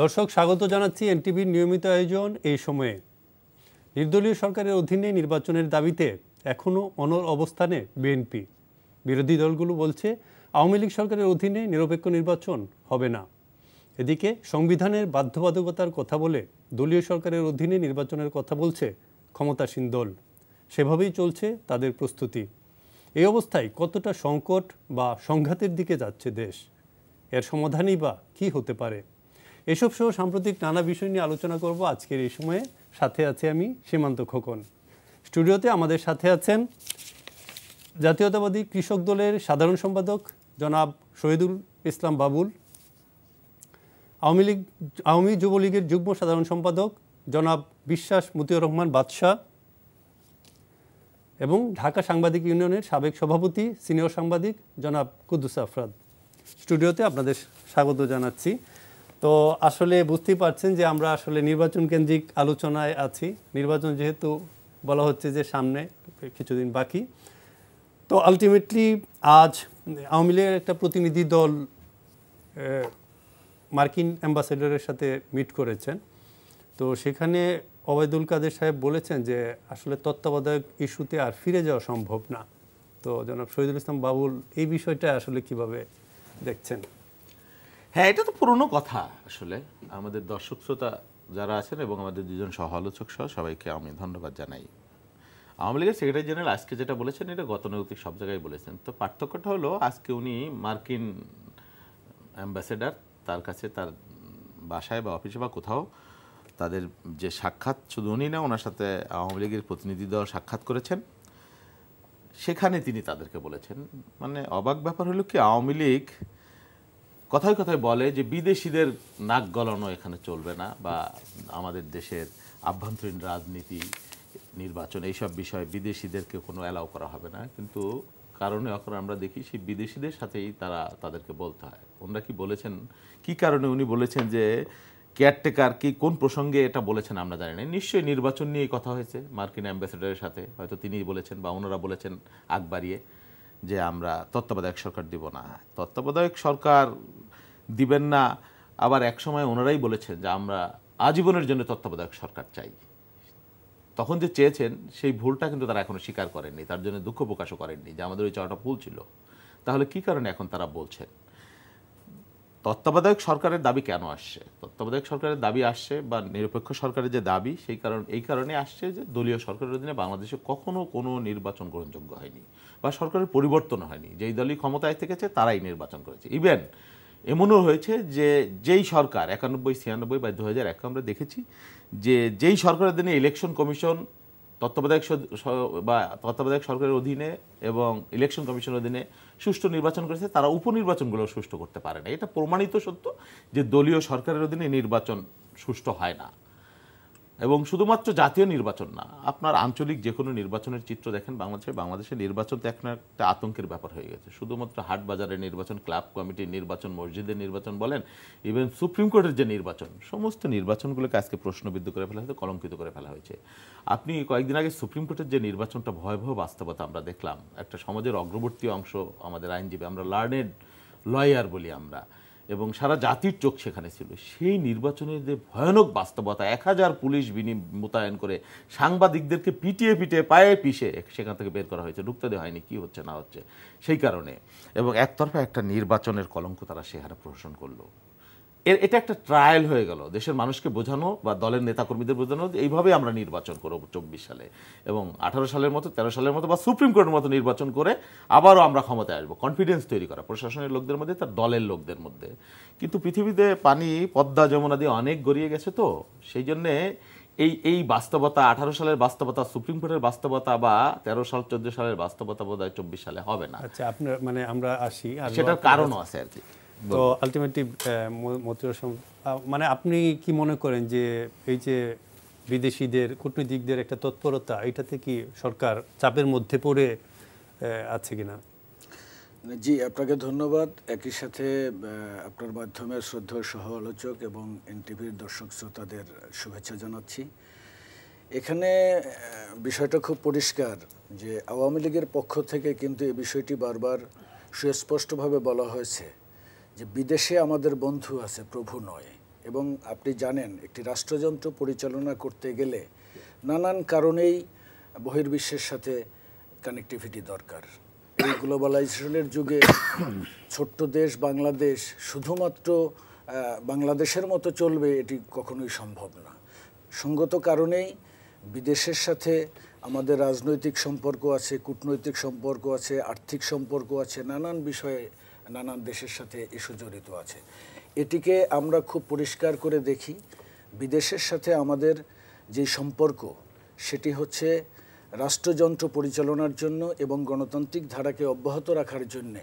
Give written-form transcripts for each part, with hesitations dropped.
দর্শক স্বাগত জানাচ্ছি এনটিভির নিয়মিত আয়োজন এই সময়ে। নির্দলীয় সরকারের অধীনে নির্বাচনের দাবিতে এখনও অনড় অবস্থানে বিএনপি। বিরোধী দলগুলো বলছে আওয়ামী লীগ সরকারের অধীনে নিরপেক্ষ নির্বাচন হবে না। এদিকে সংবিধানের বাধ্যবাধকতার কথা বলে দলীয় সরকারের অধীনে নির্বাচনের কথা বলছে ক্ষমতাসীন দল। সেভাবেই চলছে তাদের প্রস্তুতি। এই অবস্থায় কতটা সংকট বা সংঘাতের দিকে যাচ্ছে দেশ, এর সমাধানই বা কী হতে পারে? এসব সহ সাম্প্রতিক নানা বিষয় নিয়ে আলোচনা করব আজকের এই সময়ে। সাথে আছে আমি সীমান্ত খোকন। স্টুডিওতে আমাদের সাথে আছেন জাতীয়তাবাদী কৃষক দলের সাধারণ সম্পাদক জনাব শহীদুল ইসলাম বাবুল, আওয়ামী যুবলীগের যুগ্ম সাধারণ সম্পাদক জনাব বিশ্বাস মতিউর রহমান বাদশাহ এবং ঢাকা সাংবাদিক ইউনিয়নের সাবেক সভাপতি সিনিয়র সাংবাদিক জনাব কুদ্দুস আফরাদ। স্টুডিওতে আপনাদের স্বাগত জানাচ্ছি। তো আসলে বুঝতেই পারছেন যে আমরা আসলে নির্বাচন কেন্দ্রিক আলোচনায় আছি। নির্বাচন যেহেতু বলা হচ্ছে যে সামনে কিছুদিন বাকি, তো আলটিমেটলি আজ আওয়ামী লীগের একটা প্রতিনিধি দল মার্কিন অ্যাম্বাসেডরের সাথে মিট করেছেন। তো সেখানে ওবায়দুল কাদের সাহেব বলেছেন যে আসলে তত্ত্বাবধায়ক ইস্যুতে আর ফিরে যাওয়া সম্ভব না। তো জনাব শহীদুল ইসলাম বাবুল, এই বিষয়টা আসলে কিভাবে দেখছেন? হ্যাঁ, এটা তো পুরনো কথা। আসলে আমাদের দর্শক শ্রোতা যারা আছেন এবং আমাদের দুজন সহ আলোচক সহ সবাইকে আমি ধন্যবাদ জানাই। আওয়ামী লীগের সেক্রেটারি জেনারেল আজকে যেটা বলেছেন এটা গতানুগতিক সব জায়গায় বলেছেন। তো পার্থক্যটা হলো আজকে উনি মার্কিন অ্যাম্বাসেডার, তার কাছে তার বাসায় বা অফিসে বা কোথাও তাদের যে সাক্ষাৎ, শুধু উনি না, ওনার সাথে আওয়ামী লীগের প্রতিনিধি দল সাক্ষাৎ করেছেন। সেখানে তিনি তাদেরকে বলেছেন, মানে অবাক ব্যাপার হলো কি, আওয়ামী লীগ কথায় কথায় বলে যে বিদেশিদের নাক গলানো এখানে চলবে না, বা আমাদের দেশের আভ্যন্তরীণ রাজনীতি, নির্বাচন, এইসব বিষয়ে বিদেশিদেরকে কোনো অ্যালাউ করা হবে না। কিন্তু কারণে এখন আমরা দেখি সেই বিদেশিদের সাথেই তাদেরকে বলতে হয়। ওনারা কি বলেছেন, কি কারণে উনি বলেছেন যে কেয়ারটেকার কি কোন প্রসঙ্গে এটা বলেছেন আমরা জানি না। নিশ্চয়ই নির্বাচন নিয়েই কথা হয়েছে মার্কিন অ্যাম্বাসেডারের সাথে, হয়তো তিনি বলেছেন বা ওনারা বলেছেন আগ বাড়িয়ে যে আমরা তত্ত্বাবধায়ক সরকার দিব না, তত্ত্বাবধায়ক সরকার দিবেন না। আবার এক সময় ওনারাই বলেছেন যে আমরা আজীবনের জন্য তত্ত্বাবধায়ক সরকার চাই। তখন যে চেয়েছেন সেই ভুলটা কিন্তু তারা এখনো স্বীকার করেননি, তার জন্য দুঃখ প্রকাশও করেননি যে আমাদের ওই চাওয়াটা ভুল ছিল। তাহলে কি কারণে এখন তারা বলছেন? তত্ত্বাবধায়ক সরকারের দাবি কেন আসছে? তত্ত্বাবধায়ক সরকারের দাবি আসছে বা নিরপেক্ষ সরকারের যে দাবি, এই কারণে আসছে যে দলীয় সরকারের অধীনে বাংলাদেশে কখনো কোনো নির্বাচন গ্রহণযোগ্য হয়নি বা সরকারের পরিবর্তন হয়নি। যেই দলই ক্ষমতায় থেকেছে তারাই নির্বাচন করেছে। ইভেন এমনও হয়েছে যে যেই সরকার 91, 96 বা 2001 আমরা দেখেছি যে যেই সরকারের অধীনে ইলেকশন কমিশন তত্ত্বাবধায়ক সরকারের অধীনে এবং ইলেকশন কমিশনের অধীনে সুষ্ঠু নির্বাচন করেছে, তারা উপনির্বাচনগুলো সুষ্ঠু করতে পারে না। এটা প্রমাণিত সত্য যে দলীয় সরকারের অধীনে নির্বাচন সুষ্ঠু হয় না। এবং শুধুমাত্র জাতীয় নির্বাচন না, আপনার আঞ্চলিক যে কোনো নির্বাচনের চিত্র দেখেন বাংলাদেশের নির্বাচন তো এখন একটা আতঙ্কের ব্যাপার হয়ে গেছে। শুধুমাত্র হাট বাজারের নির্বাচন, ক্লাব কমিটির নির্বাচন, মসজিদের নির্বাচন বলেন, ইভেন সুপ্রিম কোর্টের যে নির্বাচন, সমস্ত নির্বাচনগুলোকে আজকে প্রশ্নবিদ্ধ করে ফেলা হয়েছে, কলঙ্কিত করে ফেলা হয়েছে। আপনি কয়েকদিন আগে সুপ্রিম কোর্টের যে নির্বাচনটা, ভয়াবহ বাস্তবতা আমরা দেখলাম। একটা সমাজের অগ্রবর্তী অংশ, আমাদের আইনজীবী, আমরা লার্নেড লয়ার বলি আমরা, এবং সারা জাতির চোখ সেখানে ছিল। সেই নির্বাচনের যে ভয়ানক বাস্তবতা, 1000 পুলিশ মোতায়েন করে সাংবাদিকদেরকে পিটিয়ে পায়ে পিষে সেখান থেকে বের করা হয়েছে, ঢুকতে দেওয়া হয়নি কি হচ্ছে না হচ্ছে সেই কারণে। এবং একতরফা একটা নির্বাচনের কলঙ্ক তারা সেখানে প্রদর্শন করলো। এটা একটা ট্রায়াল হয়ে গেল দেশের মানুষকে বোঝানো বা দলের নেতাকর্মীদের বোঝানো যে এইভাবে আমরা নির্বাচন করব 24 সালে, এবং 18 সালের মতো, 13 সালের মতো বা সুপ্রিম কোর্টের মতো নির্বাচন করে আবারও আমরা ক্ষমতায় আসবো। কনফিডেন্স তৈরি করা প্রশাসনের লোকদের মধ্যে, তার দলের লোকদের মধ্যে। কিন্তু পৃথিবীতে পানি পদ্মা যমুনা দিয়ে অনেক গড়িয়ে গেছে, তো সেই জন্যে এই বাস্তবতা, 18 সালের বাস্তবতা, সুপ্রিম কোর্টের বাস্তবতা বা 13 সাল 14 সালের বাস্তবতা বোধহয় 24 সালে হবে না। আচ্ছা, আপনার মানে আমরা আসি, সেটার কারণও আছে আর কি। তো আলটিমেটলি মানে আপনি কি মনে করেন যে এই যে বিদেশিদের কূটনীতিকদের একটা তৎপরতা, এটাতে কি সরকার চাপের মধ্যে পড়ে আছে কিনা? জি, আপনাকে ধন্যবাদ। একই সাথে আপনার মাধ্যমে শ্রদ্ধেয় সহ আলোচক এবং এনটিভির দর্শক শ্রোতাদের শুভেচ্ছা জানাচ্ছি। এখানে বিষয়টা খুব পরিষ্কার যে আওয়ামী লীগের পক্ষ থেকে কিন্তু এই বিষয়টি বারবার সুস্পষ্টভাবে বলা হয়েছে যে বিদেশে আমাদের বন্ধু আছে, প্রভু নয়। এবং আপনি জানেন একটি রাষ্ট্রযন্ত্র পরিচালনা করতে গেলে নানান কারণেই বহির্বিশ্বের সাথে কানেক্টিভিটি দরকার। এই গ্লোবালাইজেশনের যুগে ছোট্ট দেশ বাংলাদেশ শুধুমাত্র বাংলাদেশের মতো চলবে এটি কখনোই সম্ভব না। সঙ্গত কারণেই বিদেশের সাথে আমাদের রাজনৈতিক সম্পর্ক আছে, কূটনৈতিক সম্পর্ক আছে, আর্থিক সম্পর্ক আছে, নানান বিষয়ে নানান দেশের সাথে ইস্যু জড়িত আছে। এটিকে আমরা খুব পরিষ্কার করে দেখি। বিদেশের সাথে আমাদের যে সম্পর্ক সেটি হচ্ছে রাষ্ট্রযন্ত্র পরিচালনার জন্য এবং গণতান্ত্রিক ধারাকে অব্যাহত রাখার জন্যে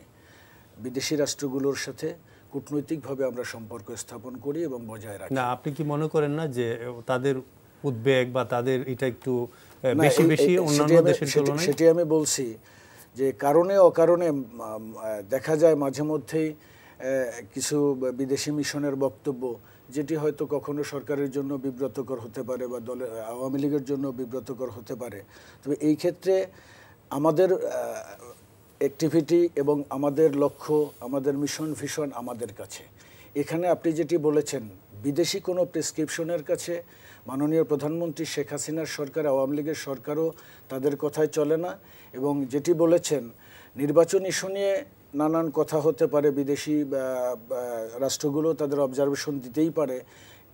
বিদেশি রাষ্ট্রগুলোর সাথে কূটনৈতিকভাবে আমরা সম্পর্ক স্থাপন করি এবং বজায় রাখি। না, আপনি কি মনে করেন না যে তাদের উদ্বেগ বা তাদের এটা একটু বেশি বেশি অন্যান্য দেশের তুলনায়? সেটি আমি বলছি যে কারণে অকারণে দেখা যায় মাঝে মধ্যেই কিছু বিদেশি মিশনের বক্তব্য যেটি হয়তো কখনো সরকারের জন্য বিব্রতকর হতে পারে বা দলের আওয়ামী লীগের জন্য বিব্রতকর হতে পারে। তবে এই ক্ষেত্রে আমাদের অ্যাক্টিভিটি এবং আমাদের লক্ষ্য, আমাদের মিশন ভিশন আমাদের কাছে। এখানে আপনি যেটি বলেছেন, বিদেশি কোনো প্রেসক্রিপশনের কাছে মাননীয় প্রধানমন্ত্রী শেখ হাসিনার সরকার, আওয়ামী লীগের সরকারও তাদের কথায় চলে না। এবং যেটি বলেছেন, নির্বাচন ইস্যু নিয়ে নানান কথা হতে পারে, বিদেশি রাষ্ট্রগুলো তাদের অবজারভেশন দিতেই পারে,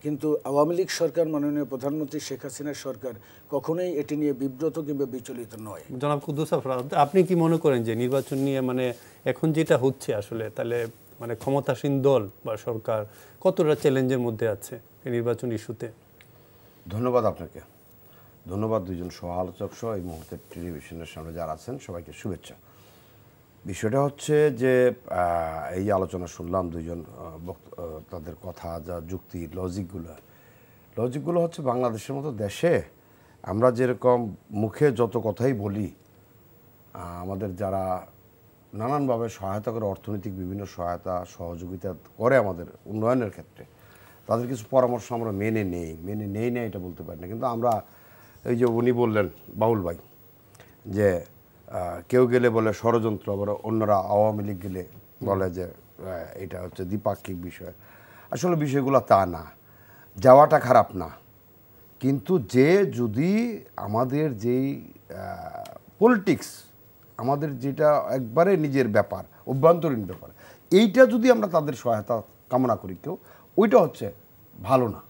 কিন্তু আওয়ামী লীগ সরকার, মাননীয় প্রধানমন্ত্রী শেখ হাসিনার সরকার কখনোই এটি নিয়ে বিব্রত কিংবা বিচলিত নয়। জনাব কুদ্দুস আফরাদ, আপনি কি মনে করেন যে নির্বাচন নিয়ে মানে এখন যেটা হচ্ছে আসলে তাহলে মানে ক্ষমতাসীন দল বা সরকার কতটা চ্যালেঞ্জের মধ্যে আছে এই নির্বাচন ইস্যুতে? ধন্যবাদ আপনাকে, ধন্যবাদ দুইজন সহ আলোচক সহ এই মুহূর্তে টেলিভিশনের সামনে যারা আছেন সবাইকে শুভেচ্ছা। বিষয়টা হচ্ছে যে এই আলোচনা শুনলাম দুইজন তাদের কথা, যা যুক্তি, লজিকগুলো হচ্ছে বাংলাদেশের মতো দেশে আমরা যেরকম মুখে যত কথাই বলি, আমাদের যারা নানানভাবে সহায়তা করে, অর্থনৈতিক বিভিন্ন সহায়তা সহযোগিতা করে আমাদের উন্নয়নের ক্ষেত্রে, তাদের কিছু পরামর্শ আমরা মেনে নেই না এটা বলতে পারি না। কিন্তু আমরা এই যে উনি বললেন বাউল ভাই যে কেউ গেলে বলে ষড়যন্ত্র, আবার অন্যরা আওয়ামী লীগ গেলে বলে যে এটা হচ্ছে দ্বিপাক্ষিক বিষয়। আসলে বিষয়গুলো তা না, যাওয়াটা খারাপ না, কিন্তু যে যদি আমাদের যেই পলিটিক্স, আমাদের যেটা একবারে নিজের ব্যাপার, অভ্যন্তরীণ ব্যাপার, এইটা যদি আমরা তাদের সহায়তা কামনা করি কেউ, ওইটা হচ্ছে ভালো না,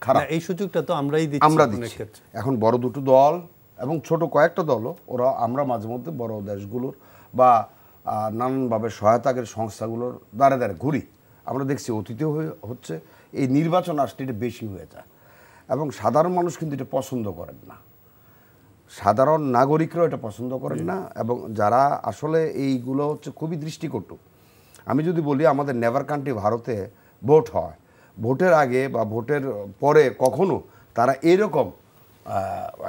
খারাপ। এই সুযোগটা তো আমরাই দিচ্ছি। এখন বড় দুটো দল এবং ছোট কয়েকটা দলও, ওরা আমরা মাঝে মধ্যে বড় দেশগুলোর বা নানানভাবে সহায়তাকারী সংস্থাগুলোর দ্বারে দ্বারে ঘুরি, আমরা দেখছি অতীতেও হচ্ছে। এই নির্বাচন আসলে এটা বেশি হয়ে যায় এবং সাধারণ মানুষ কিন্তু এটা পছন্দ করেন না, সাধারণ নাগরিকরাও এটা পছন্দ করেন না। এবং যারা আসলে এইগুলো হচ্ছে খুবই দৃষ্টিকটু। আমি যদি বলি, আমাদের নেভার কান্ট্রি ভারতে ভোট হয়, ভোটের আগে বা ভোটের পরে কখনো তারা এরকম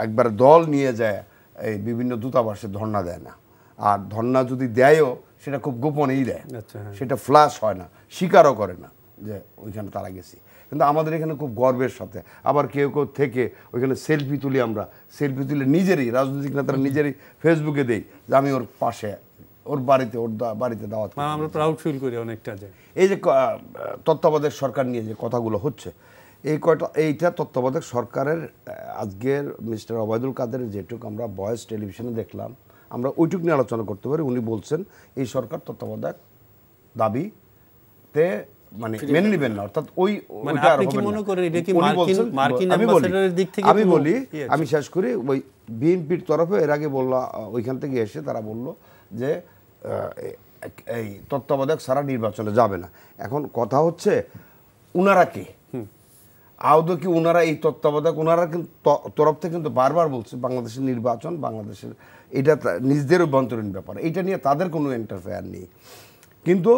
একবার দল নিয়ে যায় এই বিভিন্ন দূতাবাসে ধর্ণা দেয় না। আর ধর্ণা যদি দেয়ও সেটা খুব গোপনেই দেয়, সেটা ফ্ল্যাশ হয় না, স্বীকারও করে না যে ওইখানে তারা গেছি। কিন্তু আমাদের এখানে খুব গর্বের সাথে, আবার কেউ থেকে ওইখানে সেলফি তুলি, আমরা সেলফি তুলে নিজেরই রাজনৈতিক নেতারা নিজেরই ফেসবুকে দেই যে আমি ওর পাশে, ওর বাড়িতে দাওয়াত, আমরা প্রাউড ফিল করি অনেকটা। এই যে তত্ত্বাবধায়ক সরকার নিয়ে যে কথাগুলো হচ্ছে, এইটা তত্ত্বাবধায়ক সরকারের আজকের মিস্টার ওবায়দুল কাদেরের যেটুকু আমরা ভয়েস টেলিভিশনে দেখলাম, আমরা ওইটুকু নিয়ে আলোচনা করতে পারি। উনি বলছেন এই সরকার তত্ত্বাবধায়ক দাবিতে মানে মেনে নেবেন না, অর্থাৎ আমি বলি, আমি শেষ করি, ওই বিএনপির তরফে এর আগে ওইখান থেকে এসে তারা বলল যে এই তত্ত্বাবধায়ক সারা নির্বাচনে যাবে না। এখন কথা হচ্ছে উনারা কে, আদৌ কি ওনারা এই তত্ত্বাবধায়ক, ওনারা কিন্তু তরফ থেকে কিন্তু বারবার বলছে বাংলাদেশের নির্বাচন, বাংলাদেশের এটা নিজেদের অভ্যন্তরীণ ব্যাপার, এইটা নিয়ে তাদের কোনো ইন্টারফেয়ার নেই। কিন্তু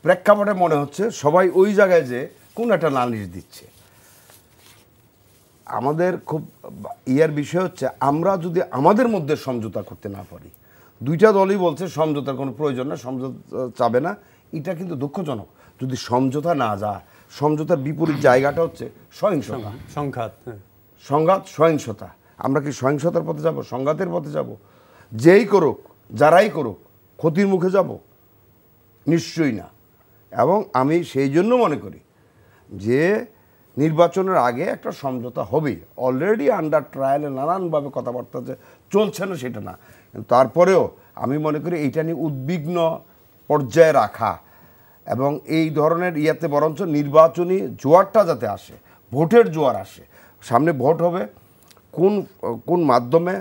প্রেক্ষাপটে মনে হচ্ছে সবাই ওই জায়গায় যে কোন একটা নালিশ দিচ্ছে। আমাদের খুব বিষয় হচ্ছে, আমরা যদি আমাদের মধ্যে সমঝোতা করতে না পারি, দুইটা দলই বলছে সমঝোতার কোনো প্রয়োজন না, সমঝোতা চাবে না, এটা কিন্তু দুঃখজনক। যদি সমঝোতা না যায়, সমঝোতার বিপরীত জায়গাটা হচ্ছে সহিংসতা, সংঘাত, সহিংসতা। আমরা কি সহিংসতার পথে যাব, সংঘাতের পথে যাব? যেই করুক, যারাই করুক, ক্ষতির মুখে যাব? নিশ্চয়ই না। এবং আমি সেই জন্য মনে করি যে নির্বাচনের আগে একটা সমঝোতা হবেই, অলরেডি আন্ডার ট্রায়ালে নানানভাবে কথাবার্তা যে চলছে না সেটা না, তারপরেও আমি মনে করি এইটা নিয়ে উদ্বিগ্ন পর্যায়ে রাখা এবং এই ধরনের ইয়াতে বরঞ্চ নির্বাচনী জোয়ারটা যাতে আসে, ভোটের জোয়ার আসে, সামনে ভোট হবে, কোন মাধ্যমে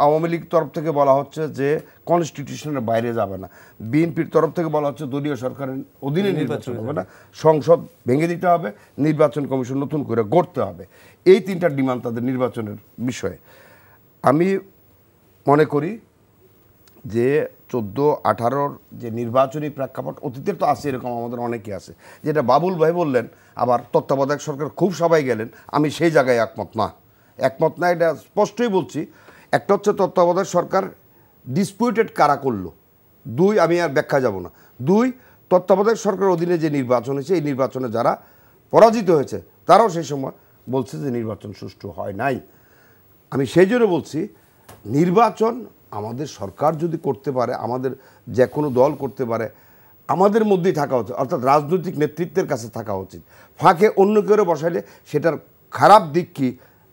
আওয়ামী লীগ তরফ থেকে বলা হচ্ছে যে কনস্টিটিউশনের বাইরে যাবে না, বিএনপির তরফ থেকে বলা হচ্ছে দলীয় সরকারের অধীনে নির্বাচন হবে না, সংসদ ভেঙে দিতে হবে, নির্বাচন কমিশন নতুন করে গড়তে হবে। এই তিনটা ডিমান্ড তাদের নির্বাচনের বিষয়ে। আমি মনে করি যে 14-18 যে নির্বাচনী প্রেক্ষাপট অতীতের তো আছে, এরকম আমাদের অনেকে আছে, যেটা বাবুল ভাই বললেন, আবার তত্ত্বাবধায়ক সরকার খুব সবাই গেলেন, আমি সেই জায়গায় একমত না, এটা স্পষ্টই বলছি। একটা হচ্ছে তত্ত্বাবধায়ক সরকার ডিসপিউটেড কারা করলো, 2 আমি আর ব্যাখ্যা যাব না, 2 তত্ত্বাবধায়ক সরকারের অধীনে যে নির্বাচন হয়েছে এই নির্বাচনে যারা পরাজিত হয়েছে তারাও সেই সময় বলছে যে নির্বাচন সুষ্ঠু হয় নাই। আমি সেই জন্য বলছি নির্বাচন আমাদের সরকার যদি করতে পারে, আমাদের যে কোনো দল করতে পারে, আমাদের মধ্যেই থাকা উচিত, অর্থাৎ রাজনৈতিক নেতৃত্বের কাছে থাকা উচিত। ফাঁকে অন্য কেউ বসাইলে সেটার খারাপ দিক কি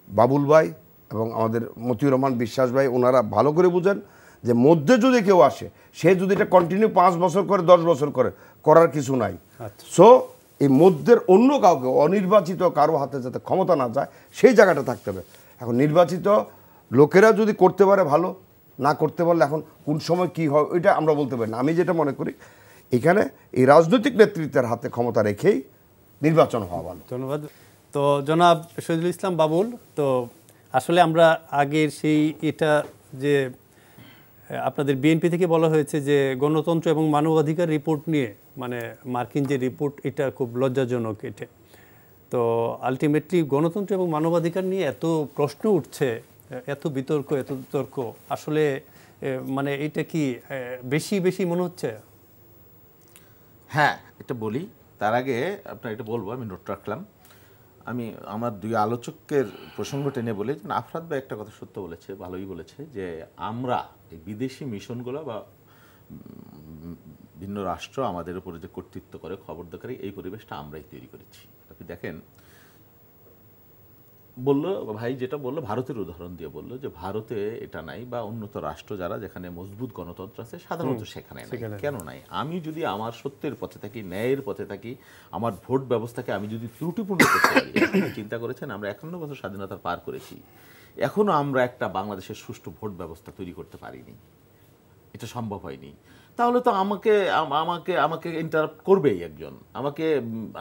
বাবুল ভাই এবং আমাদের মতিউর রহমান বিশ্বাস ভাই ওনারা ভালো করে বুঝেন, যে মধ্যে যদি কেউ আসে সে যদি এটা কন্টিনিউ 5 বছর করে 10 বছর করে করার কিছু নাই। সো এই মধ্যের অন্য কাউকে, অনির্বাচিত কারো হাতে যাতে ক্ষমতা না যায় সেই জায়গাটা থাকতে হবে। এখন নির্বাচিত লোকেরা যদি করতে পারে ভালো, না করতে পারলে এখন কোন সময় কি হয় ওইটা আমরা বলতে পারি না। আমি যেটা মনে করি এখানে এই রাজনৈতিক নেতৃত্বের হাতে ক্ষমতা রেখেই নির্বাচন হওয়া ভালো। ধন্যবাদ। তো জনাব শহীদুল ইসলাম বাবুল, তো আসলে আমরা আগের সেই এটা যে আপনাদের বিএনপি থেকে বলা হয়েছে যে গণতন্ত্র এবং মানবাধিকার রিপোর্ট নিয়ে, মানে মার্কিন যে রিপোর্ট, এটা খুব লজ্জাজনক। এটা তো আলটিমেটলি গণতন্ত্র এবং মানবাধিকার নিয়ে এত প্রশ্ন উঠছে, এত বিতর্ক আসলে মানে এটা কি বেশি মনে হচ্ছে? হ্যাঁ, এটা বলি, তার আগে আপনার এটা বলবো, আমি নোট রাখলাম। আমি আমার 2 আলোচকের প্রসঙ্গ টেনে বলি, আফরাদ ভাই একটা কথা সত্য বলেছে, ভালোই বলেছে, যে আমরা এই বিদেশি মিশনগুলো বা ভিন্ন রাষ্ট্র আমাদের উপরে যে কর্তৃত্ব করে, খবরদারি, এই পরিবেশটা আমরাই তৈরি করেছি। আপনি দেখেন, বললো ভাই যেটা বললো, ভারতের উদাহরণ দিয়ে বললো যে ভারতে এটা নাই, বা উন্নত রাষ্ট্র যারা যেখানে মজবুত গণতন্ত্র আছে সাধারণত সেখানে নাই। কেন নাই? আমি যদি আমার সত্যের পথে থাকি, ন্যায়ের পথে থাকি, আমার ভোট ব্যবস্থাকে আমি যদি ত্রুটিপূর্ণ করতে পারি, চিন্তা করেছেন আমরা 51 বছর স্বাধীনতা পার করেছি, এখনো আমরা একটা বাংলাদেশের সুষ্ঠু ভোট ব্যবস্থা তৈরি করতে পারিনি, এটা সম্ভব হয়নি। তাহলে তো আমাকে ইন্টারাপ্ট করবেই একজন, আমাকে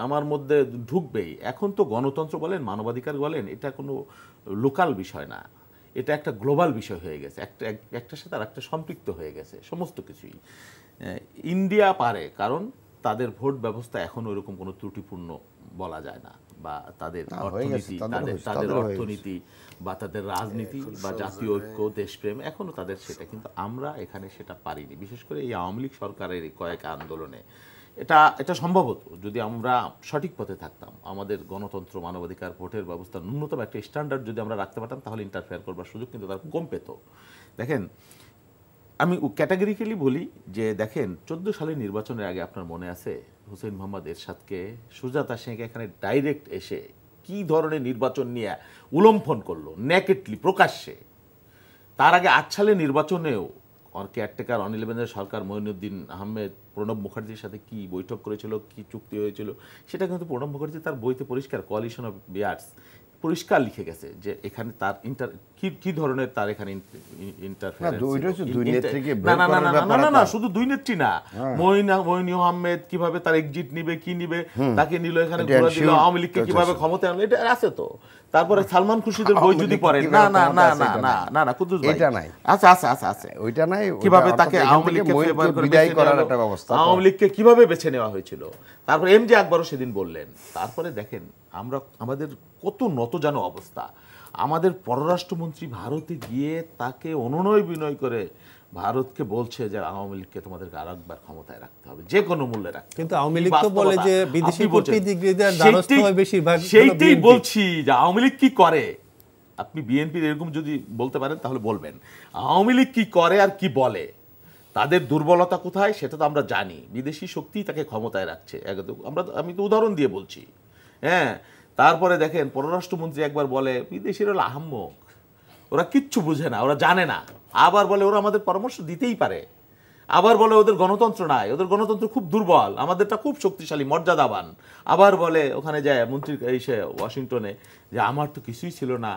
আমার মধ্যে ঢুকবেই। এখন তো গণতন্ত্র বলেন, মানবাধিকার বলেন, এটা কোনো লোকাল বিষয় না, এটা একটা গ্লোবাল বিষয় হয়ে গেছে, একটার সাথে আর একটা সম্পৃক্ত হয়ে গেছে সমস্ত কিছুই। ইন্ডিয়া পারে, কারণ তাদের ভোট ব্যবস্থা এখন ওইরকম কোনো ত্রুটিপূর্ণ বলা যায় না, বা তাদের অর্থনীতি বা তাদের রাজনীতি বা জাতীয় ঐক্য, দেশপ্রেম, এখনো তাদের সেটা, কিন্তু আমরা এখানে সেটা পারিনি। বিশেষ করে এই আওয়ামী লীগ সরকারের কয়েক আন্দোলনে এটা সম্ভব হতো যদি আমরা সঠিক পথে থাকতাম, আমাদের গণতন্ত্র, মানবাধিকার, ভোটের ব্যবস্থা ন্যূনতম একটা স্ট্যান্ডার্ড যদি আমরা রাখতে পারতাম, তাহলে ইন্টারফেয়ার করবার সুযোগ কিন্তু তার কম পেত। দেখেন, আমি ক্যাটাগরিক্যালি বলি যে দেখেন 14 সালের নির্বাচনের আগে আপনার মনে আছে হুসেইন মোহাম্মদ এরশাদকে, সুজাতা সিংকে এখানে ডাইরেক্ট এসে কি ধরনের নির্বাচন নিয়ে উলম্ফন করলো, নেকেটলি, প্রকাশ্যে। তার আগে 8 সালের নির্বাচনেও কেয়ারটেকার অন 11 সরকার মঈনুদ্দিন আহমেদ প্রণব মুখার্জির সাথে কি বৈঠক করেছিল, কি চুক্তি হয়েছিল, সেটা কিন্তু প্রণব মুখার্জি তার বইতে পরিষ্কার, কোয়ালিশন অফ বিয়ার্স, পরিষ্কার লিখে গেছে যে এখানে তার কি ধরনের তার এখানে না শুধু 2 নেত্রী না, মঈন আহমেদ কিভাবে তার এক্সিট নিবে, কি নিবে, তাকে নিল এখানে ঘোরা দিল, আওয়ামী লীগকে কিভাবে ক্ষমতায় আনলো, এটা আছে তো। তারপরে সালমান খুরশিদের বই যদি পড়েন, না কুদ্দুস ভাই, এটা নাই, আছে ওইটা নাই, কিভাবে তাকে আওয়ামী লীগকে ফেভার করে বিদায় করার একটা ব্যবস্থা, আওয়ামী লীগকে কিভাবে বেছে নেওয়া হয়েছিল। তারপর এমজে আকবরও সেদিন বললেন। তারপরে দেখেন আমাদের কত নতজানো অবস্থা। আমাদের পররাষ্ট্রমন্ত্রী ভারতে গিয়ে তাকে অনুনয় বিনয় করে ভারতকে বলছে যে আওয়ামী লীগকে তোমাদেরকে আরেকবার ক্ষমতায় রাখতে হবে, যে কোনো মূল্যে রাখতে হবে। কিন্তু আওয়ামী লীগ তো বলে যে বিদেশি কূটনীতিকদের দ্বারস্থ হয় বেশিরভাগ। সেইটাই বলছি যে আওয়ামী লীগ কি করে, আপনি বিএনপির এরকম যদি বলতে পারেন তাহলে বলবেন আওয়ামী লীগ কি করে আর কি বলে, তাদের দুর্বলতা কোথায় সেটা তো আমরা জানি। বিদেশি শক্তি তাকে ক্ষমতায় রাখছে। আমি তো উদাহরণ দিয়ে বলছি হ্যাঁ, তারপরে দেখেন পররাষ্ট্রমন্ত্রী একবার বলে বিদেশিরা হলো আহাম্মক, ওরা কিচ্ছু বুঝে না, ওরা জানে না। আবার বলে ওরা আমাদের পরামর্শ দিতেই পারে। আবার বলে ওদের গণতন্ত্র নাই, ওদের গণতন্ত্র খুব দুর্বল, আমাদেরটা খুব শক্তিশালী, মর্যাদাবান। আবার বলে ওখানে যায় মন্ত্রী এসে ওয়াশিংটনে যে আমার তো কিছুই ছিল না,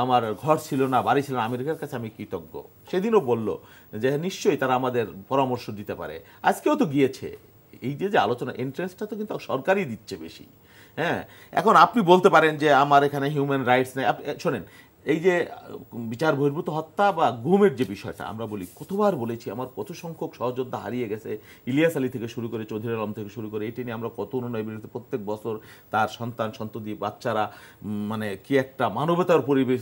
আমার ঘর ছিল না, বাড়ি ছিল না, আমেরিকার কাছে আমি কৃতজ্ঞ। সেদিনও বলল যে নিশ্চয়ই তারা আমাদের পরামর্শ দিতে পারে। আজকেও তো গিয়েছে। এই যে আলোচনা এন্ট্রেন্সটা তো কিন্তু সরকারই দিচ্ছে বেশি। হ্যাঁ, এখন আপনি বলতে পারেন যে আমার এখানে হিউম্যান রাইটস নেই। শোনেন, এই যে বিচার বহির্ভূত হত্যা বা গুমের যে বিষয়টা আমরা বলি, কতবার বলেছি, আমার কত সংখ্যক সহযোদ্ধা হারিয়ে গেছে, ইলিয়াস আলী থেকে শুরু করে চৌধুরী আলম থেকে শুরু করে, এটি নিয়ে আমরা কত উন্নয়ন বিরুদ্ধে প্রত্যেক বছর তার সন্তান সন্ততি বাচ্চারা মানে কি একটা মানবতার পরিবেশ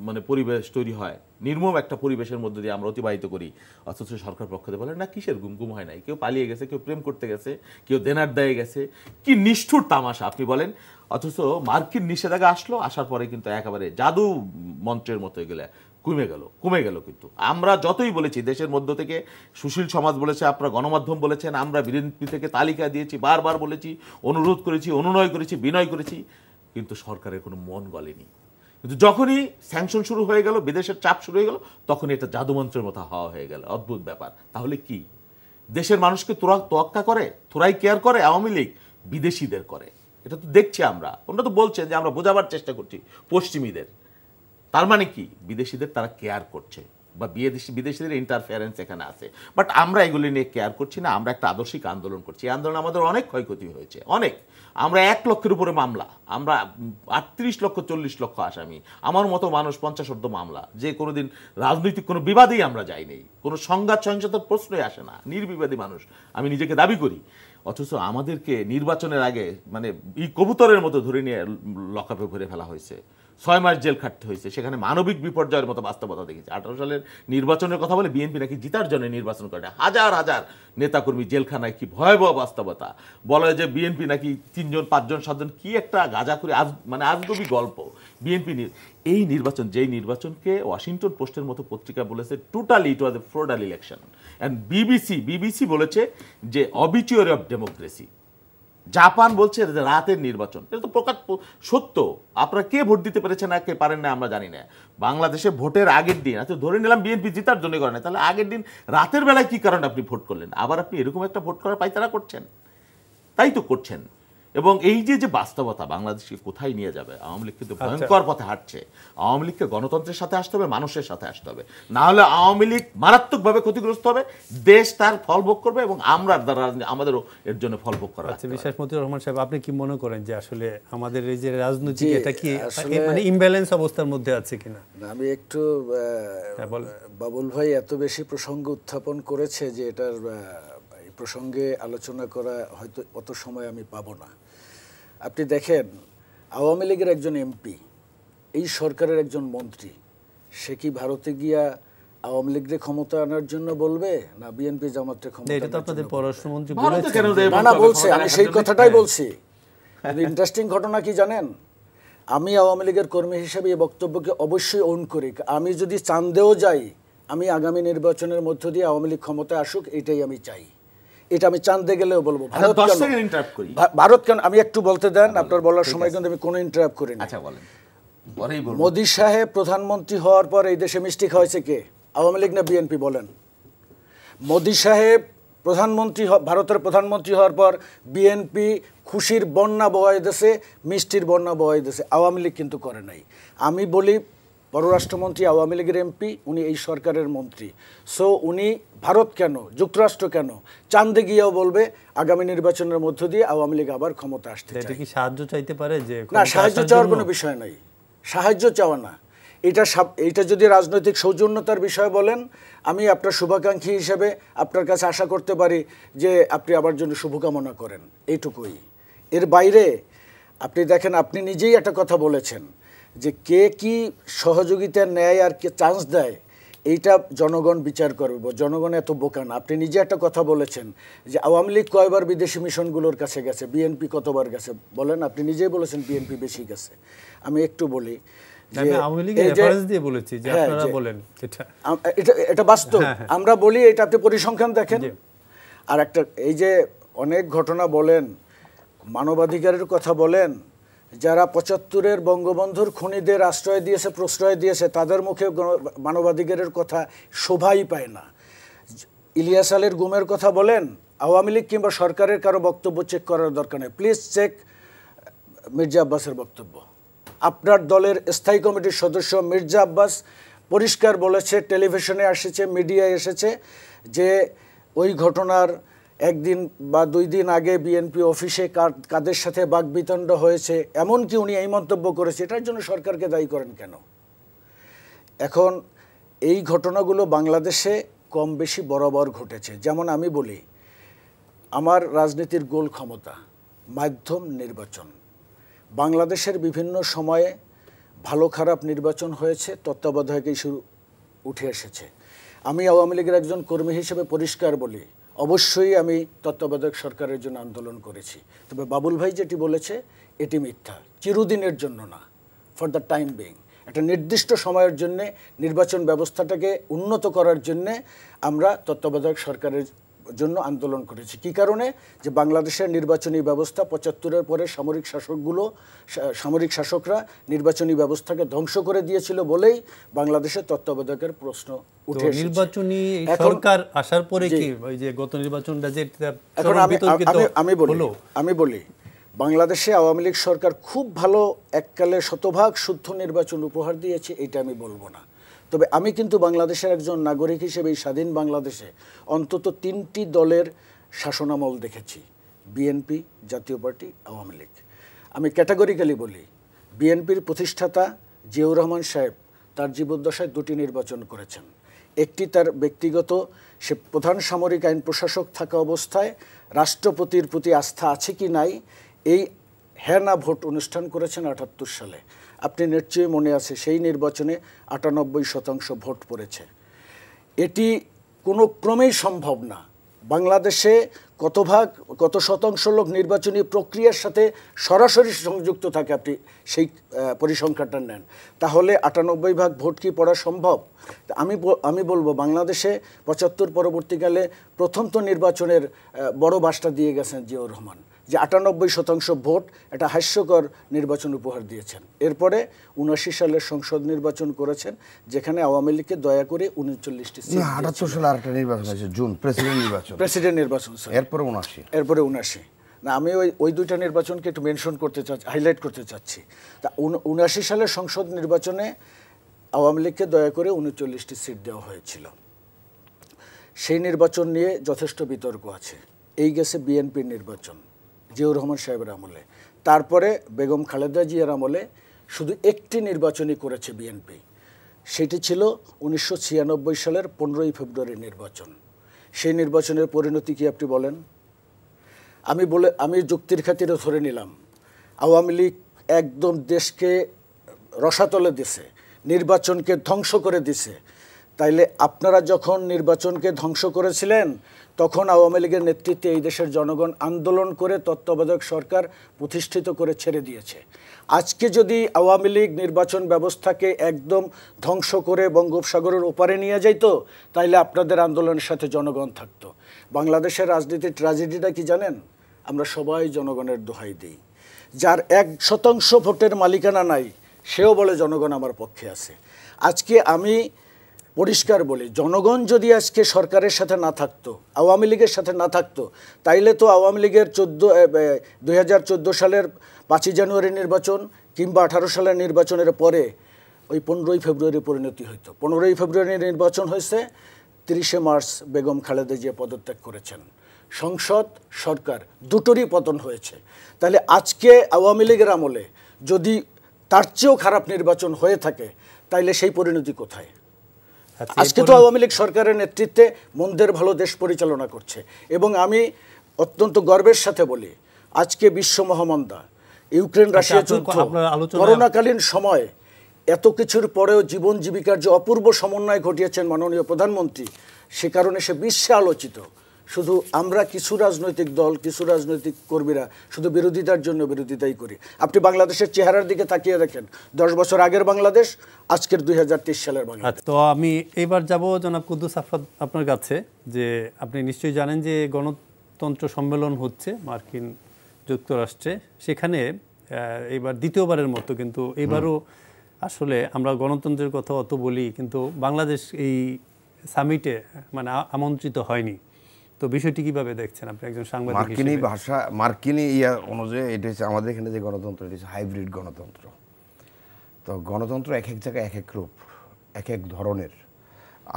মানে পরিবেশ তৈরি হয়, নির্মম একটা পরিবেশের মধ্যে দিয়ে আমরা অতিবাহিত করি। অথচ সরকার পক্ষ থেকে বলে না কিসের গুম হয় নাই, কেউ পালিয়ে গেছে, কেউ প্রেম করতে গেছে, কেউ দেনার দায়ে গেছে। কি নিষ্ঠুর তামাশা আপনি বলেন। অথচ মার্কিন নিষেধাজ্ঞা আসলো, আসার পরে কিন্তু একেবারে জাদু মন্ত্রের মতো এগুলো কমে গেল। কিন্তু আমরা যতই বলেছি, দেশের মধ্য থেকে সুশীল সমাজ বলেছে, আপনারা গণমাধ্যম বলেছেন, আমরা বিএনপি থেকে তালিকা দিয়েছি, বারবার বলেছি, অনুরোধ করেছি, অনুনয় করেছি, বিনয় করেছি, কিন্তু সরকারের কোনো মন গলেনি। কিন্তু যখনই স্যাংশন শুরু হয়ে গেল, বিদেশের চাপ শুরু হয়ে গেল, তখন এটা জাদুমন্ত্রের মতো হওয়া হয়ে গেল। অদ্ভুত ব্যাপার। তাহলে কি দেশের মানুষকে তোয়াক্কা করে, তোরাই কেয়ার করে আওয়ামী লীগ? বিদেশিদের করে। এটা তো দেখছি আমরা। ওনারা তো বলছেন যে আমরা বোঝাবার চেষ্টা করছি পশ্চিমীদের। তার মানে কি বিদেশিদের তারা কেয়ার করছে বা বিদেশিদের ইন্টারফেয়ারেন্স এখানে আছে। বাট আমরা এগুলি নিয়ে কেয়ার করছি না। আমরা একটা আদর্শিক আন্দোলন করছি। এই আন্দোলন আমাদের অনেক ক্ষয়ক্ষতি হয়েছে, অনেক। আমরা 1 লক্ষের উপরে মামলা, আমরা 38 লক্ষ 40 লক্ষ আসামি, আমার মতো মানুষ 50 মামলা, যে কোনোদিন রাজনৈতিক কোনো বিবাদেই আমরা যাইনি, কোনো সংঘাত সহিংসতার প্রশ্নই আসে না, নির্বিবাদী মানুষ আমি নিজেকে দাবি করি। অথচ আমাদেরকে নির্বাচনের আগে মানে কবুতরের মতো ধরে নিয়ে লকআপে ভরে ফেলা হয়েছে, 6 মাস জেল খাটতে হয়েছে। সেখানে মানবিক বিপর্যয়ের মতো বাস্তবতা দেখেছি। 18 সালের নির্বাচনের কথা বলে বিএনপি নাকি জিতার জন্য নির্বাচন করে, হাজার হাজার নেতাকর্মী জেলখানায়, কি ভয়াবহ বাস্তবতা। বলা হয় যে বিএনপি নাকি 3 জন 5 জন 7 জন কি একটা গাঁজা করে মানে আজগবি গল্প। বিএনপি এই নির্বাচন, যেই নির্বাচনকে ওয়াশিংটন পোস্টের মতো পত্রিকা বলেছে totally it was a fraudulent election. And BBC বলেছে যে অবিচুয়ারি অফ ডেমোক্রেসি। জাপান বলছে যে রাতের নির্বাচন। এটা তো প্রকাশ সত্য। আপনারা কে ভোট দিতে পেরেছেন না কে পারেন না আমরা জানি না। বাংলাদেশে ভোটের আগের দিন, আচ্ছা ধরে নিলাম বিএনপি জিতার জন্য করে না, তাহলে আগের দিন রাতের বেলায় কি কারণে আপনি ভোট করলেন? আবার আপনি এরকম একটা ভোট করার পায়তারা করছেন। তাই তো করছেন। এবং এই যে বাস্তবতা বাংলাদেশকে কোথায় নিয়ে যাবে, আওয়ামী লীগ কিন্তু ভয়ঙ্কর পথে হাঁটছে। আওয়ামী লীগকে গণতন্ত্রের সাথে আসতে হবে, মানুষের সাথে আসতে হবে, না হলে আওয়ামী লীগ মারাত্মকভাবে ক্ষতিগ্রস্ত হবে, দেশ তার ফল ভোগ করবে এবং আমরা আমাদেরও এর জন্য ফল ভোগ করা। আচ্ছা, বিশ্বাস মতিউর রহমান সাহেব, আপনি কি মনে করেন যে আসলে আমাদের এই যে রাজনৈতিক এটা কি মানে ইমব্যালেন্স অবস্থার মধ্যে আছে কিনা? আমি একটু বাবুল ভাই এত বেশি প্রসঙ্গ উত্থাপন করেছে যে এটার প্রসঙ্গে আলোচনা করা হয়তো অত সময় আমি পাবো না। আপনি দেখেন, আওয়ামী লীগের একজন এমপি, এই সরকারের একজন মন্ত্রী, সে কি ভারতে গিয়া আওয়ামী লীগের ক্ষমতা আনার জন্য বলবে না বিএনপি জামাতের ক্ষমতা? এটা তো আপনাদের পররাষ্ট্রমন্ত্রী বলছে, আমি সেই কথাটাই বলছি। ইন্টারেস্টিং ঘটনা কি জানেন, আমি আওয়ামী লীগের কর্মী হিসেবে এই বক্তব্যকে অবশ্যই ওন করি। আমি যদি চান্দেও যাই, আমি আগামী নির্বাচনের মধ্য দিয়ে আওয়ামী লীগ ক্ষমতায় আসুক, এটাই আমি চাই। এটা আমি চান্দে গেলেও বলবো। ভারত কেন, আমি একটু বলতে দেন, আপনার বলার সময় কিন্তু আমি কোনো ইন্টারাপ্ট করিনি। আচ্ছা বলেন। মোদি সাহেব প্রধানমন্ত্রী হওয়ার পর এই দেশে মিষ্টি খাওয়াইছে কে, আওয়ামী লীগ না বিএনপি? বলেন। মোদি সাহেব ভারতের প্রধানমন্ত্রী হওয়ার পর বিএনপি খুশির বন্যা বওয়াই দেশে, মিষ্টির বন্যা বওয়াই দেশে, আওয়ামী লীগ কিন্তু করে নাই। আমি বলি পররাষ্ট্রমন্ত্রী আওয়ামী লীগের এমপি, উনি এই সরকারের মন্ত্রী। সো উনি ভারত কেন, যুক্তরাষ্ট্র কেন, চান্দে গিয়েও বলবে আগামী নির্বাচনের মধ্য দিয়ে আওয়ামী লীগ আবার ক্ষমতা আসতে চায়। এটা কি সাহায্য চাইতে পারে? যে না, সাহায্য চাওয়ার কোনো বিষয় নাই, সাহায্য চাওয়া না। এটা যদি রাজনৈতিক সৌজন্যতার বিষয় বলেন, আমি আপনার শুভাকাঙ্ক্ষী হিসেবে আপনার কাছে আশা করতে পারি যে আপনি আমার জন্য শুভকামনা করেন, এইটুকুই। এর বাইরে আপনি দেখেন, আপনি নিজেই একটা কথা বলেছেন যে কে কি সহযোগিতা নেয় আর কে চান্স দেয়, এইটা জনগণ বিচার করবে। জনগণ এত বোকা না। আপনি নিজে একটা কথা বলেছেন যে আওয়ামী লীগ কয়বার বিদেশি মিশনগুলোর কাছে গেছে, বিএনপি কতবার গেছে বলেন? আপনি নিজেই বলেছেন বিএনপি বেশি গেছে। আমি একটু বলি, এটা বাস্তব, আমরা বলি, এটা আপনি পরিসংখ্যান দেখেন। আর একটা, এই যে অনেক ঘটনা বলেন, মানবাধিকারের কথা বলেন, যারা ৭৫-এর বঙ্গবন্ধুর খুনিদের আশ্রয় দিয়েছে, প্রশ্রয় দিয়েছে, তাদের মুখে মানবাধিকারের কথা শোভাই পায় না। ইলিয়াস আলীর গুমের কথা বলেন, আওয়ামী লীগ কিংবা সরকারের কারো বক্তব্য চেক করার দরকার নেই। প্লিজ চেক মির্জা আব্বাসের বক্তব্য। আপনার দলের স্থায়ী কমিটির সদস্য মির্জা আব্বাস পরিষ্কার বলেছে, টেলিভিশনে এসেছে, মিডিয়ায় এসেছে, যে ওই ঘটনার একদিন বা 2 দিন আগে বিএনপি অফিসে কাদের সাথে বাকবিতণ্ড হয়েছে, এমনকি উনি এই মন্তব্য করেছে। এটার জন্য সরকারকে দায়ী করেন কেন? এখন এই ঘটনাগুলো বাংলাদেশে কম বেশি বরাবর ঘটেছে। যেমন আমি বলি, আমার রাজনীতির গোল ক্ষমতা, মাধ্যম নির্বাচন। বাংলাদেশের বিভিন্ন সময়ে ভালো খারাপ নির্বাচন হয়েছে, তত্ত্বাবধায়ক ইস্যু উঠে এসেছে। আমি আওয়ামী লীগের একজন কর্মী হিসেবে পরিষ্কার বলি, অবশ্যই আমি তত্ত্বাবধায়ক সরকারের জন্য আন্দোলন করেছি। তবে বাবুল ভাই যেটি বলেছে এটি মিথ্যা। চিরদিনের জন্য না, ফর দ্য টাইম বিং, একটা নির্দিষ্ট সময়ের জন্য নির্বাচন ব্যবস্থাটাকে উন্নত করার জন্যে আমরা তত্ত্বাবধায়ক সরকারের জন্য আন্দোলন করেছি। কি কারণে? যে বাংলাদেশের নির্বাচনী ব্যবস্থা ৭৫-এর পরে সামরিক শাসকরা নির্বাচনী ব্যবস্থাকে ধ্বংস করে দিয়েছিল বলেই বাংলাদেশের তত্ত্বাবধায়কের প্রশ্ন উঠে এসেছে। নির্বাচনী সরকার আসার পরে কি ওই যে গত নির্বাচনটা যে এখন আমি বলি বাংলাদেশে আওয়ামী লীগ সরকার খুব ভালো এককালে শতভাগ শুদ্ধ নির্বাচন উপহার দিয়েছে, এটা আমি বলবো না। তবে আমি কিন্তু বাংলাদেশের একজন নাগরিক হিসেবে এই স্বাধীন বাংলাদেশে অন্তত 3টি দলের শাসনামল দেখেছি, বিএনপি, জাতীয় পার্টি, আওয়ামী লীগ। আমি ক্যাটাগরিক্যালি বলি, বিএনপির প্রতিষ্ঠাতা জিয়াউর রহমান সাহেব তার জীবদ্দশায় 2টি নির্বাচন করেছেন। একটি তার ব্যক্তিগত, সে প্রধান সামরিক আইন প্রশাসক থাকা অবস্থায় রাষ্ট্রপতির প্রতি আস্থা আছে কি নাই এই হ্যাঁ না ভোট অনুষ্ঠান করেছেন 78 সালে। আপনি নিশ্চয়ই মনে আছে, সেই নির্বাচনে 98% ভোট পড়েছে। এটি কোনো ক্রমেই সম্ভব না। বাংলাদেশে কত শতাংশ লোক নির্বাচনী প্রক্রিয়ার সাথে সরাসরি সংযুক্ত থাকে, আপনি সেই পরিসংখ্যানটা নেন, তাহলে 98% ভোট কি পড়া সম্ভব? আমি বলবো বাংলাদেশে 75 পরবর্তীকালে প্রথম তো নির্বাচনের বড় বাসটা দিয়ে গেছেন জিয়াউর রহমান, যে 98% ভোট একটা হাস্যকর নির্বাচন উপহার দিয়েছেন। এরপরে 79 সালের সংসদ নির্বাচন করেছেন, যেখানে আওয়ামী লীগকে দয়া করে 39টি সিট। 78 সালে আরেকটা নির্বাচন হয়েছে, জুন, প্রেসিডেন্ট নির্বাচন স্যার। এরপরে 79 না, আমি ওই 2টা নির্বাচনকে একটু মেনশন করতে চাচ্ছি, হাইলাইট করতে চাচ্ছি। তা 79 সালের সংসদ নির্বাচনে আওয়ামী লীগকে দয়া করে 39টি সিট দেওয়া হয়েছিল। সেই নির্বাচন নিয়ে যথেষ্ট বিতর্ক আছে। এই গেছে বিএনপির নির্বাচন জিয়াউর রহমান সাহেবের আমলে। তারপরে বেগম খালেদা জিয়ার আমলে শুধু একটি নির্বাচনই করেছে বিএনপি, সেটি ছিল 1996 সালের 15ই ফেব্রুয়ারি নির্বাচন। সেই নির্বাচনের পরিণতি কি আপনি বলেন? আমি যুক্তির খাতিরে ধরে নিলাম আওয়ামী লীগ একদম দেশকে রসাতলে দিছে, নির্বাচনকে ধ্বংস করে দিছে। তাইলে আপনারা যখন নির্বাচনকে ধ্বংস করেছিলেন তখন আওয়ামী লীগের নেতৃত্বে এই দেশের জনগণ আন্দোলন করে তত্ত্বাবধায়ক সরকার প্রতিষ্ঠিত করে ছেড়ে দিয়েছে। আজকে যদি আওয়ামী লীগ নির্বাচন ব্যবস্থাকে একদম ধ্বংস করে বঙ্গোপসাগরের ওপারে নিয়ে যাইতো, তাইলে আপনাদের আন্দোলনের সাথে জনগণ থাকতো। বাংলাদেশের রাজনীতির ট্র্যাজেডিটা কি জানেন? আমরা সবাই জনগণের দোহাই দিই। যার 1% ভোটের মালিকানা নাই সেও বলে জনগণ আমার পক্ষে আছে। আজকে আমি পরিষ্কার বলি, জনগণ যদি আজকে সরকারের সাথে না থাকতো, আওয়ামী লীগের সাথে না থাকতো, তাইলে তো আওয়ামী লীগের 2014 সালের 5ই জানুয়ারি নির্বাচন কিংবা 18 সালের নির্বাচনের পরে ওই 15ই ফেব্রুয়ারি পরিণতি হইতো। 15ই ফেব্রুয়ারি নির্বাচন হয়েছে, 30শে মার্চ বেগম খালেদা জিয়া পদত্যাগ করেছেন। সংসদ, সরকার দুটোরই পতন হয়েছে। তাহলে আজকে আওয়ামী লীগের আমলে যদি তার চেয়েও খারাপ নির্বাচন হয়ে থাকে, তাইলে সেই পরিণতি কোথায়? আজকে তো আওয়ামী লীগ সরকারের নেতৃত্বে মন্দের ভালো দেশ পরিচালনা করছে। এবং আমি অত্যন্ত গর্বের সাথে বলি, আজকে বিশ্ব মহামন্দা, ইউক্রেন রাশিয়া যুদ্ধ, করোনাকালীন সময় এত কিছুর পরেও জীবন জীবিকার যে অপূর্ব সমন্বয় ঘটিয়েছেন মাননীয় প্রধানমন্ত্রী, সে কারণে সে বিশ্বে আলোচিত। শুধু আমরা কিছু রাজনৈতিক দল, কিছু রাজনৈতিক কর্মীরা শুধু বিরোধিতার জন্য বিরোধিতাই করি। আপনি বাংলাদেশের চেহারার দিকে তাকিয়ে দেখেন, 10 বছর আগের বাংলাদেশ, আজকের 2023 সালের বাংলাদেশ। তো আমি এবার যাব জনাব কুদ্দুস আফরাদ আপনার কাছে, যে আপনি নিশ্চয়ই জানেন যে গণতন্ত্র সম্মেলন হচ্ছে মার্কিন যুক্তরাষ্ট্রে। সেখানে এবার দ্বিতীয়বারের মতো, কিন্তু এবারও আসলে আমরা গণতন্ত্রের কথা অত বলি, কিন্তু বাংলাদেশ এই সামিটে মানে আমন্ত্রিত হয়নি। তো বিষয়টি কিভাবে দেখছেন আপনি একজন সাংবাদিক মার্কিনী হিসেবে? ভাষা, মার্কিনী অনুযায়ী এটা হচ্ছে আমাদের এখানে যে গণতন্ত্র, এটা হচ্ছে হাইব্রিড গণতন্ত্র। তো গণতন্ত্র এক এক জায়গায় এক এক রূপ, এক এক ধরনের।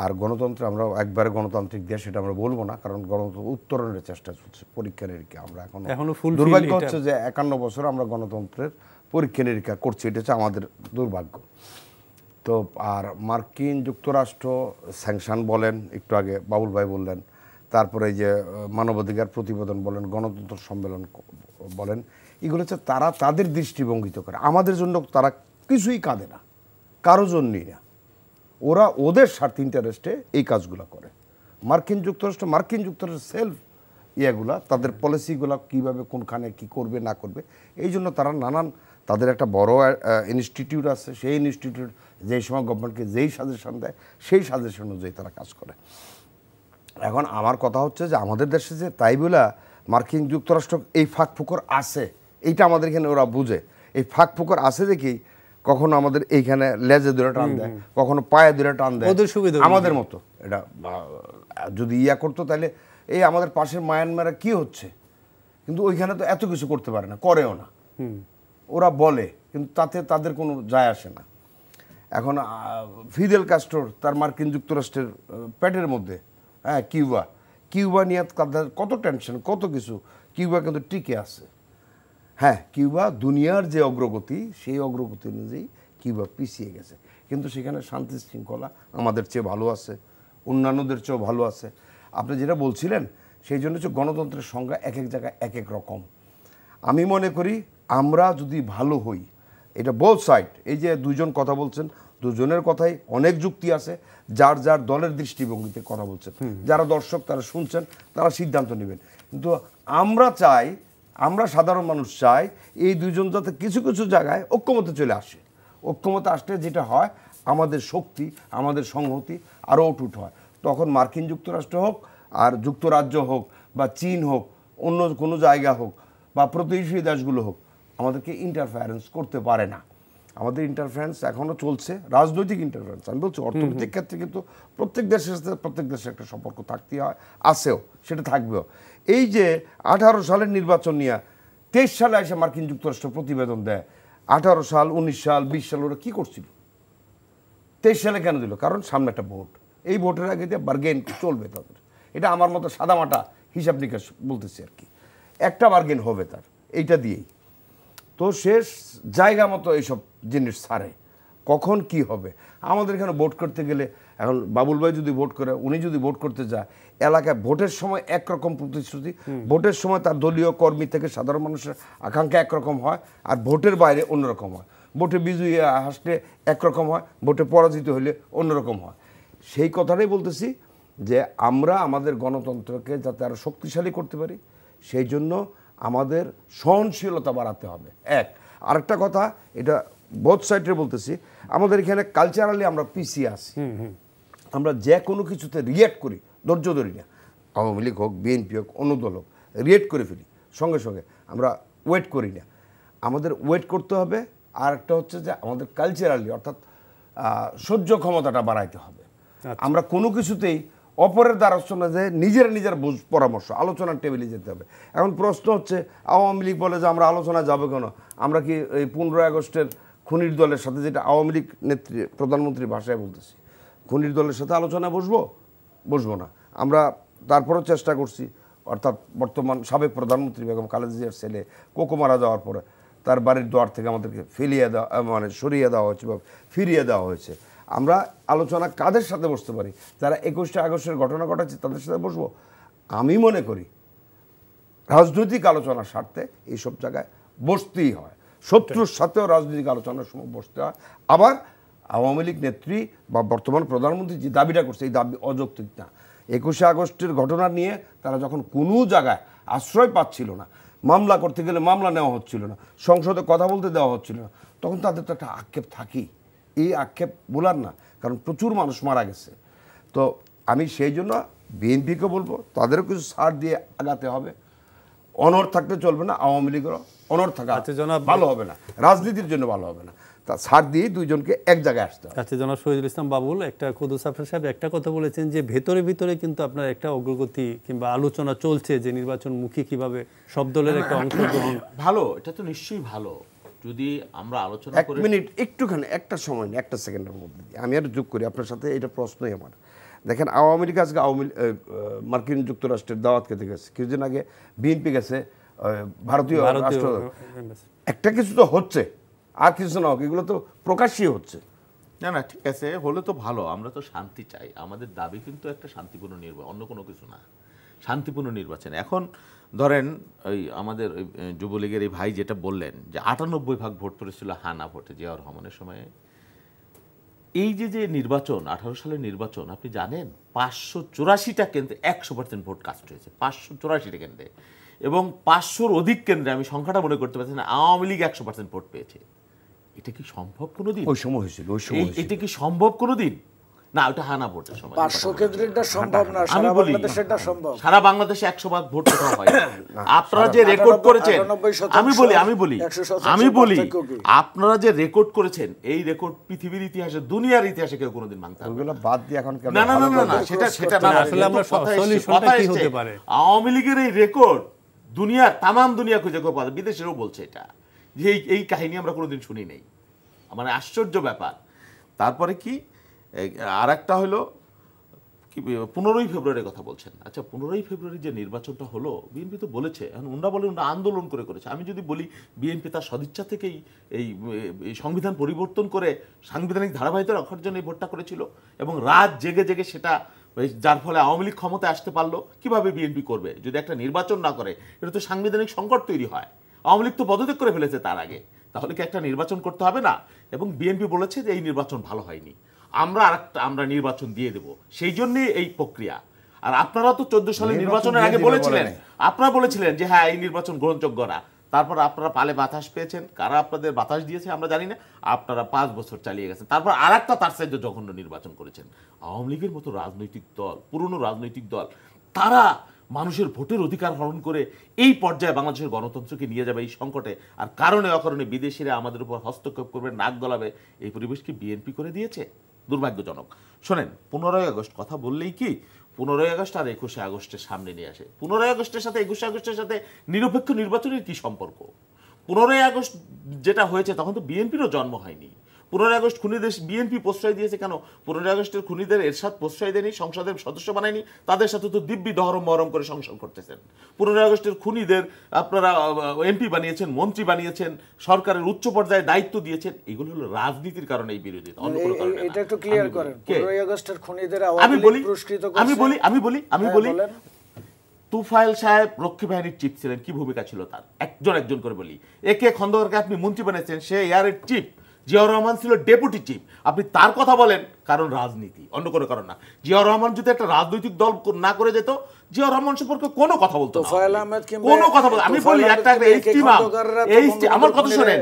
আর গণতন্ত্র আমরা একবারে গণতান্ত্রিক দেশ সেটা আমরা বলবো না, কারণ গণতন্ত্র উত্তরণের চেষ্টা চলছে, পরীক্ষা নিরীক্ষা। আমরা এখনো fulfill দুর্ভাগ্য এটা। হচ্ছে যে 51 বছর আমরা গণতন্ত্রের পরীক্ষা নিরীক্ষা করছি, এটা হচ্ছে আমাদের দুর্ভাগ্য। তো আর মার্কিন যুক্তরাষ্ট্র স্যাংশন বলেন, একটু আগে বাবুল ভাই বললেন, তারপরে যে মানবাধিকার প্রতিবেদন বলেন, গণতন্ত্র সম্মেলন বলেন, এগুলো হচ্ছে তারা তাদের দৃষ্টিভঙ্গিতে করে। আমাদের জন্য তারা কিছুই কাঁদে না, কারো জন্যই না। ওরা ওদের স্বার্থ ইন্টারেস্টে এই কাজগুলো করে। মার্কিন যুক্তরাষ্ট্র সেলফ ইয়েগুলা, তাদের পলিসিগুলো কীভাবে কোনখানে কি করবে না করবে, এই জন্য তারা নানান, তাদের একটা বড় ইনস্টিটিউট আছে, সেই ইনস্টিটিউট যেই সময় গভর্নমেন্টকে যেই সাজেশন দেয় সেই সাজেশন অনুযায়ী তারা কাজ করে। এখন আমার কথা হচ্ছে যে আমাদের দেশে যে তাই বলে মার্কিন যুক্তরাষ্ট্র এই ফাঁক ফুকর আছে, এইটা আমাদের এখানে ওরা বুঝে। এই ফাঁক ফুকর আছে দেখি কখনো আমাদের এইখানে লেজে ধরে টান দেয়, কখনো পায়ে ধরে টান দেয়, ওদের সুবিধা আমাদের মতো। এটা যদি ইয়া করতো তাহলে এই আমাদের পাশের মায়ানমারে কি হচ্ছে, কিন্তু ওইখানে তো এত কিছু করতে পারে না, করেও না। ওরা বলে, কিন্তু তাতে তাদের কোনো যায় আসে না। এখন ফিদেল কাস্ট্রোর তার মার্কিন যুক্তরাষ্ট্রের পেটের মধ্যে, হ্যাঁ, কিউবা নিয়ে তাদের কত টেনশন, কত কিছু। কিউবা কিন্তু টিকে আছে। হ্যাঁ, কিউবা দুনিয়ার যে অগ্রগতি, সেই অগ্রগতি অনুযায়ী কিউবা পিছিয়ে গেছে, কিন্তু সেখানে শান্তি শৃঙ্খলা আমাদের চেয়ে ভালো আছে, অন্যান্যদের চেয়েও ভালো আছে। আপনি যেটা বলছিলেন, সেই জন্য হচ্ছে গণতন্ত্রের সংজ্ঞা এক এক জায়গায় এক এক রকম। আমি মনে করি আমরা যদি ভালো হই, এটা বোথ সাইড, এই যে দুজন কথা বলছেন, দুজনের কথাই অনেক যুক্তি আছে, যার যার দলের দৃষ্টিভঙ্গিতে কথা বলছেন, যারা দর্শক তারা শুনছেন, তারা সিদ্ধান্ত নেবেন। কিন্তু আমরা সাধারণ মানুষ চাই এই দুজন যাতে কিছু কিছু জায়গায় ঐক্যমতে চলে আসে। ঐক্যমতে আসলে যেটা হয়, আমাদের শক্তি, আমাদের সংহতি আরও অটুট হয়। তখন মার্কিন যুক্তরাষ্ট্র হোক, আর যুক্তরাজ্য হোক, বা চীন হোক, অন্য কোনো জায়গা হোক, বা প্রতিবেশী দেশগুলো হোক, আমাদেরকে ইন্টারফারেন্স করতে পারে না। আমাদের ইন্টারফারেন্স এখনও চলছে, রাজনৈতিক ইন্টারফারেন্স আমি বলছি। অর্থনৈতিক ক্ষেত্রে কিন্তু প্রত্যেক দেশের সাথে প্রত্যেক দেশের একটা সম্পর্ক থাকতে হয়, আছেও, সেটা থাকবেও। এই যে 18 সালের নির্বাচন নিয়ে 23 সালে এসে মার্কিন যুক্তরাষ্ট্র প্রতিবেদন দেয়, 18 সাল, 19 সাল, 20 সাল ওরা কী করছিল? 23 সালে কেন দিল? কারণ সামনে একটা ভোট, এই ভোটের আগে দিয়ে বার্গেন চলবে তাদের। এটা আমার মতো সাদামাটা হিসাব নিকাশ বলতেছি আর কি, একটা বার্গেন হবে তার এইটা দিয়েই। তো শেষ জায়গা মতো এইসব জিনিস ছাড়ে, কখন কি হবে। আমাদের এখানে ভোট করতে গেলে, এখন বাবুল ভাই যদি ভোট করে, উনি যদি ভোট করতে যায়, এলাকায় ভোটের সময় একরকম প্রতিশ্রুতি, ভোটের সময় তার দলীয় কর্মী থেকে সাধারণ মানুষের আকাঙ্ক্ষা একরকম হয়, আর ভোটের বাইরে অন্যরকম হয়। ভোটে বিজয়ী আসলে একরকম হয়, ভোটে পরাজিত হলে অন্যরকম হয়। সেই কথাটাই বলতেছি যে আমরা আমাদের গণতন্ত্রকে যাতে আরও শক্তিশালী করতে পারি, সেই জন্য আমাদের সহনশীলতা বাড়াতে হবে। আরেকটা কথা, এটা বোথ সাইডে বলতেছি, আমাদের এখানে কালচারালি আমরা পিছিয়ে আছি। আমরা যে কোনো কিছুতে রিয়েক্ট করি, ধৈর্য ধরি না। আওয়ামী লীগ হোক, বিএনপি হোক, অন্য দল হোক, রিয়েক্ট করে ফেলি সঙ্গে সঙ্গে, আমরা ওয়েট করি না। আমাদের ওয়েট করতে হবে। আর একটা হচ্ছে যে আমাদের কালচারালি, অর্থাৎ সহ্য ক্ষমতাটা বাড়াইতে হবে। আমরা কোনো কিছুতেই অপরের দ্বারস্থ না যে নিজের পরামর্শ আলোচনার টেবিলে যেতে হবে। এখন প্রশ্ন হচ্ছে, আওয়ামী লীগ বলে যে আমরা আলোচনায় যাবো কেন? আমরা কি এই 15 আগস্টের খুনির দলের সাথে, যেটা আওয়ামী লীগ নেত্রী প্রধানমন্ত্রীর ভাষায় বলতেছি, খুনির দলের সাথে আলোচনায় বসবো না। আমরা তারপরেও চেষ্টা করছি, অর্থাৎ বর্তমান সাবেক প্রধানমন্ত্রী বেগম খালেদা জিয়ার ছেলে কোকো মারা যাওয়ার পরে তার বাড়ির দ্বার থেকে আমাদেরকে সরিয়ে দেওয়া হয়েছে বা ফিরিয়ে দেওয়া হয়েছে। আমরা আলোচনা কাদের সাথে বসতে পারি? যারা 21 আগস্টের ঘটনা ঘটাচ্ছে তাদের সাথে বসবো। আমি মনে করি রাজনৈতিক আলোচনার স্বার্থে এইসব জায়গায় বসতেই হয়। শত্রুর সাথেও রাজনৈতিক আলোচনার সময় বসতে হয়। আবার আওয়ামী লীগ নেত্রী বা বর্তমান প্রধানমন্ত্রী যে দাবিটা করছে, এই দাবি অযৌক্তিক না। 21 আগস্টের ঘটনা নিয়ে তারা যখন কোনো জায়গায় আশ্রয় পাচ্ছিল না, মামলা করতে গেলে মামলা নেওয়া হচ্ছিল না, সংসদে কথা বলতে দেওয়া হচ্ছিল না, তখন তাদের তো একটা আক্ষেপ থাকেই। এই আক্ষেপ বলার না, কারণ প্রচুর মানুষ মারা গেছে। তো আমি সেই জন্য বিএনপিকে বলবো, তাদেরও কিছু ছাড় দিয়ে আগাতে হবে। অনড় থাকতে চলবে না, আওয়ামী লীগেরও অনড় থাকা আচ্ছা, জনাব ভালো হবে না, রাজনীতির জন্য ভালো হবে না। তা ছাড় দিয়ে দুইজনকে এক জায়গায় আসতে হবে। আচ্ছা, জনাব শহীদুল ইসলাম বাবুল, একটা কুদ্দুস আফসার সাহেব একটা কথা বলেছেন যে ভেতরে ভিতরে কিন্তু আপনার একটা অগ্রগতি কিংবা আলোচনা চলছে যে নির্বাচনমুখী কিভাবে সব দলের একটা অংশগ্রহণ। ভালো, এটা তো নিশ্চয়ই ভালো। যদি আমরা আলোচনা এক করে মিনিট একটুখানি, একটা সময় নেই, একটা সেকেন্ডের মধ্যে দিয়ে আমি আর যোগ করি আপনার সাথে, এটা প্রশ্নই আমার। দেখেন, আওয়ামী লীগ আজকে মার্কিন যুক্তরাষ্ট্রের দাওয়াত খেতে গেছে, কিছুদিন আগে বিএনপি গেছে, ভারতীয় রাষ্ট্র, একটা কিছু তো হচ্ছে, আর কিছু না হোক, এগুলো তো প্রকাশ্যই হচ্ছে। না না, ঠিক আছে, হলে তো ভালো। আমরা তো শান্তি চাই, আমাদের দাবি কিন্তু একটা শান্তিপূর্ণ নির্বাচন, অন্য কোনো কিছু না, শান্তিপূর্ণ নির্বাচন। এখন ধরেন ওই আমাদের যুবলীগের এই ভাই যেটা বললেন যে 98% ভোট পড়েছিল হানা ভোটে জিয়াউর রহমানের সময়ে। এই যে নির্বাচন, 18 সালের নির্বাচন, আপনি জানেন 584টা কেন্দ্রে 100% ভোট কাস্ট হয়েছে, 584টা কেন্দ্রে, এবং 500-র অধিক কেন্দ্রে, আমি সংখ্যাটা মনে করতে পারছি না, আওয়ামী লীগ 100% ভোট পেয়েছে। এটা কি সম্ভব কোনোদিন? ওই সময় হয়েছিল, ওই সময় এটা কি সম্ভব কোনোদিন? না, ওটা হানা ভোটের সময়। 500 কেন্দ্রটা সম্ভব না, সারা বাংলাদেশেটা সম্ভব। সারা বাংলাদেশে 100% ভোট কোথাও হয় না। আপনারা যে রেকর্ড করেছেন, আমি বলি আপনারা যে রেকর্ড করেছেন, এই রেকর্ড পৃথিবীর ইতিহাসে, দুনিয়ার ইতিহাসে কেউ কোনোদিন ভাঙতে পারবে না। ওগুলো বাদ দিয়ে এখন কেন? না না না না, সেটা না, আসলে আমরা সলিউশনটা কি হতে পারে? আওয়ামী লীগের এই রেকর্ড দুনিয়ার তামাম দুনিয়া খুঁজে কেউ পাবে, বিদেশেরও বলছে এটা, যে এই কাহিনী আমরা কোনোদিন শুনি নাই। মানে আশ্চর্য ব্যাপার। তারপরে কি আর একটা হলো কি, 15ই ফেব্রুয়ারির কথা বলছেন। আচ্ছা, 15ই ফেব্রুয়ারি যে নির্বাচনটা হলো, বিএনপি তো বলেছে, এখন ওনারা বলে ওনারা আন্দোলন করেছে। আমি যদি বলি বিএনপি তার সদিচ্ছা থেকেই এই সংবিধান পরিবর্তন করে সাংবিধানিক ধারাবাহিকতা রাখার জন্য এই ভোটটা করেছিল, এবং রাত জেগে জেগে সেটা, যার ফলে আওয়ামী লীগ ক্ষমতায় আসতে পারলো। কিভাবে বিএনপি করবে যদি একটা নির্বাচন না করে? এটা তো সাংবিধানিক সংকট তৈরি হয়। আওয়ামী লীগ তো পদত্যাগ করে ফেলেছে তার আগে, তাহলে কি একটা নির্বাচন করতে হবে না? এবং বিএনপি বলেছে যে এই নির্বাচন ভালো হয়নি, আমরা নির্বাচন দিয়ে দেব, সেই জন্যই এই প্রক্রিয়া। আর আপনারা তো 14 সালের নির্বাচনের আগে বলেছিলেন, আপনারা বলেছিলেন যে হ্যাঁ, এই নির্বাচন গ্রহণযোগ্য না। তারপর আপনারা পালে বাতাস পেয়েছেন, কারা আপনাদের বাতাস দিয়েছে আমরা জানি না, আপনারা 5 বছর চালিয়ে গেছেন। তারপর আরেকটা তার সাথে জঘন্য নির্বাচন করেছেন। আওয়ামী লীগের মতো রাজনৈতিক দল, পুরনো রাজনৈতিক দল, তারা মানুষের ভোটের অধিকার হরণ করে এই পর্যায়ে বাংলাদেশের গণতন্ত্রকে নিয়ে যাবে এই সংকটে, আর কারণে অকারণে বিদেশিরা আমাদের উপর হস্তক্ষেপ করবে, নাক গলাবে, এই পরিবেশকে বিএনপি করে দিয়েছে। দুর্ভাগ্যজনক। শোনেন, 15ই আগস্ট কথা বললেই কি 15ই আগস্ট আর 21শে আগস্টের সামনে নিয়ে আসে। 15ই আগস্টের সাথে 21শে আগস্টের সাথে নিরপেক্ষ নির্বাচনের কি সম্পর্ক? 15ই আগস্ট যেটা হয়েছে তখন তো বিএনপিরও জন্ম হয়নি। 15ই আগস্ট খুনিদের বিএনপি প্রশ্রয় দিয়েছে কেন? 15ই আগস্টের খুনিদের এরশাদ প্রশ্রয় দেয়নি, সংসদের সদস্য বানায়নি, তাদের সাথে তো দিব্যি দহরম মহরম করে সংসদ করতেছেন। 15ই আগস্টের খুনিদের আপনারা এমপি বানিয়েছেন, মন্ত্রী বানিয়েছেন, সরকারের উচ্চ পর্যায়ে দায়িত্ব দিয়েছেন। এগুলো হলো রাজনীতির কারণে এই বিরোধিতা, অন্য কোনো কারণে না। এটা একটু ক্লিয়ার করেন। 15ই আগস্টের খুনিদের পুরস্কৃত করছে। আমি বলি তুফাইল সাহেব রক্ষী বাহিনীর চিফ ছিলেন, কি ভূমিকা ছিল তার? একজন করে বলি। একে খন্দকারকে আপনি মন্ত্রী বানিয়েছেন, সে এয়ারের চিফ। জিয়াউর রহমান ছিল ডেপুটি চিফ, আপনি তার কথা বলেন, কারণ রাজনীতি, অন্য কোনো কারণ না। জিয়াউর রহমান যদি একটা রাজনৈতিক দল না করে যেত, জিয়াউর রহমান সম্পর্কে কোনো কথা বলতো না, কোনো কথা বলতো। আমি বলি একটা আমার কথা শোনেন,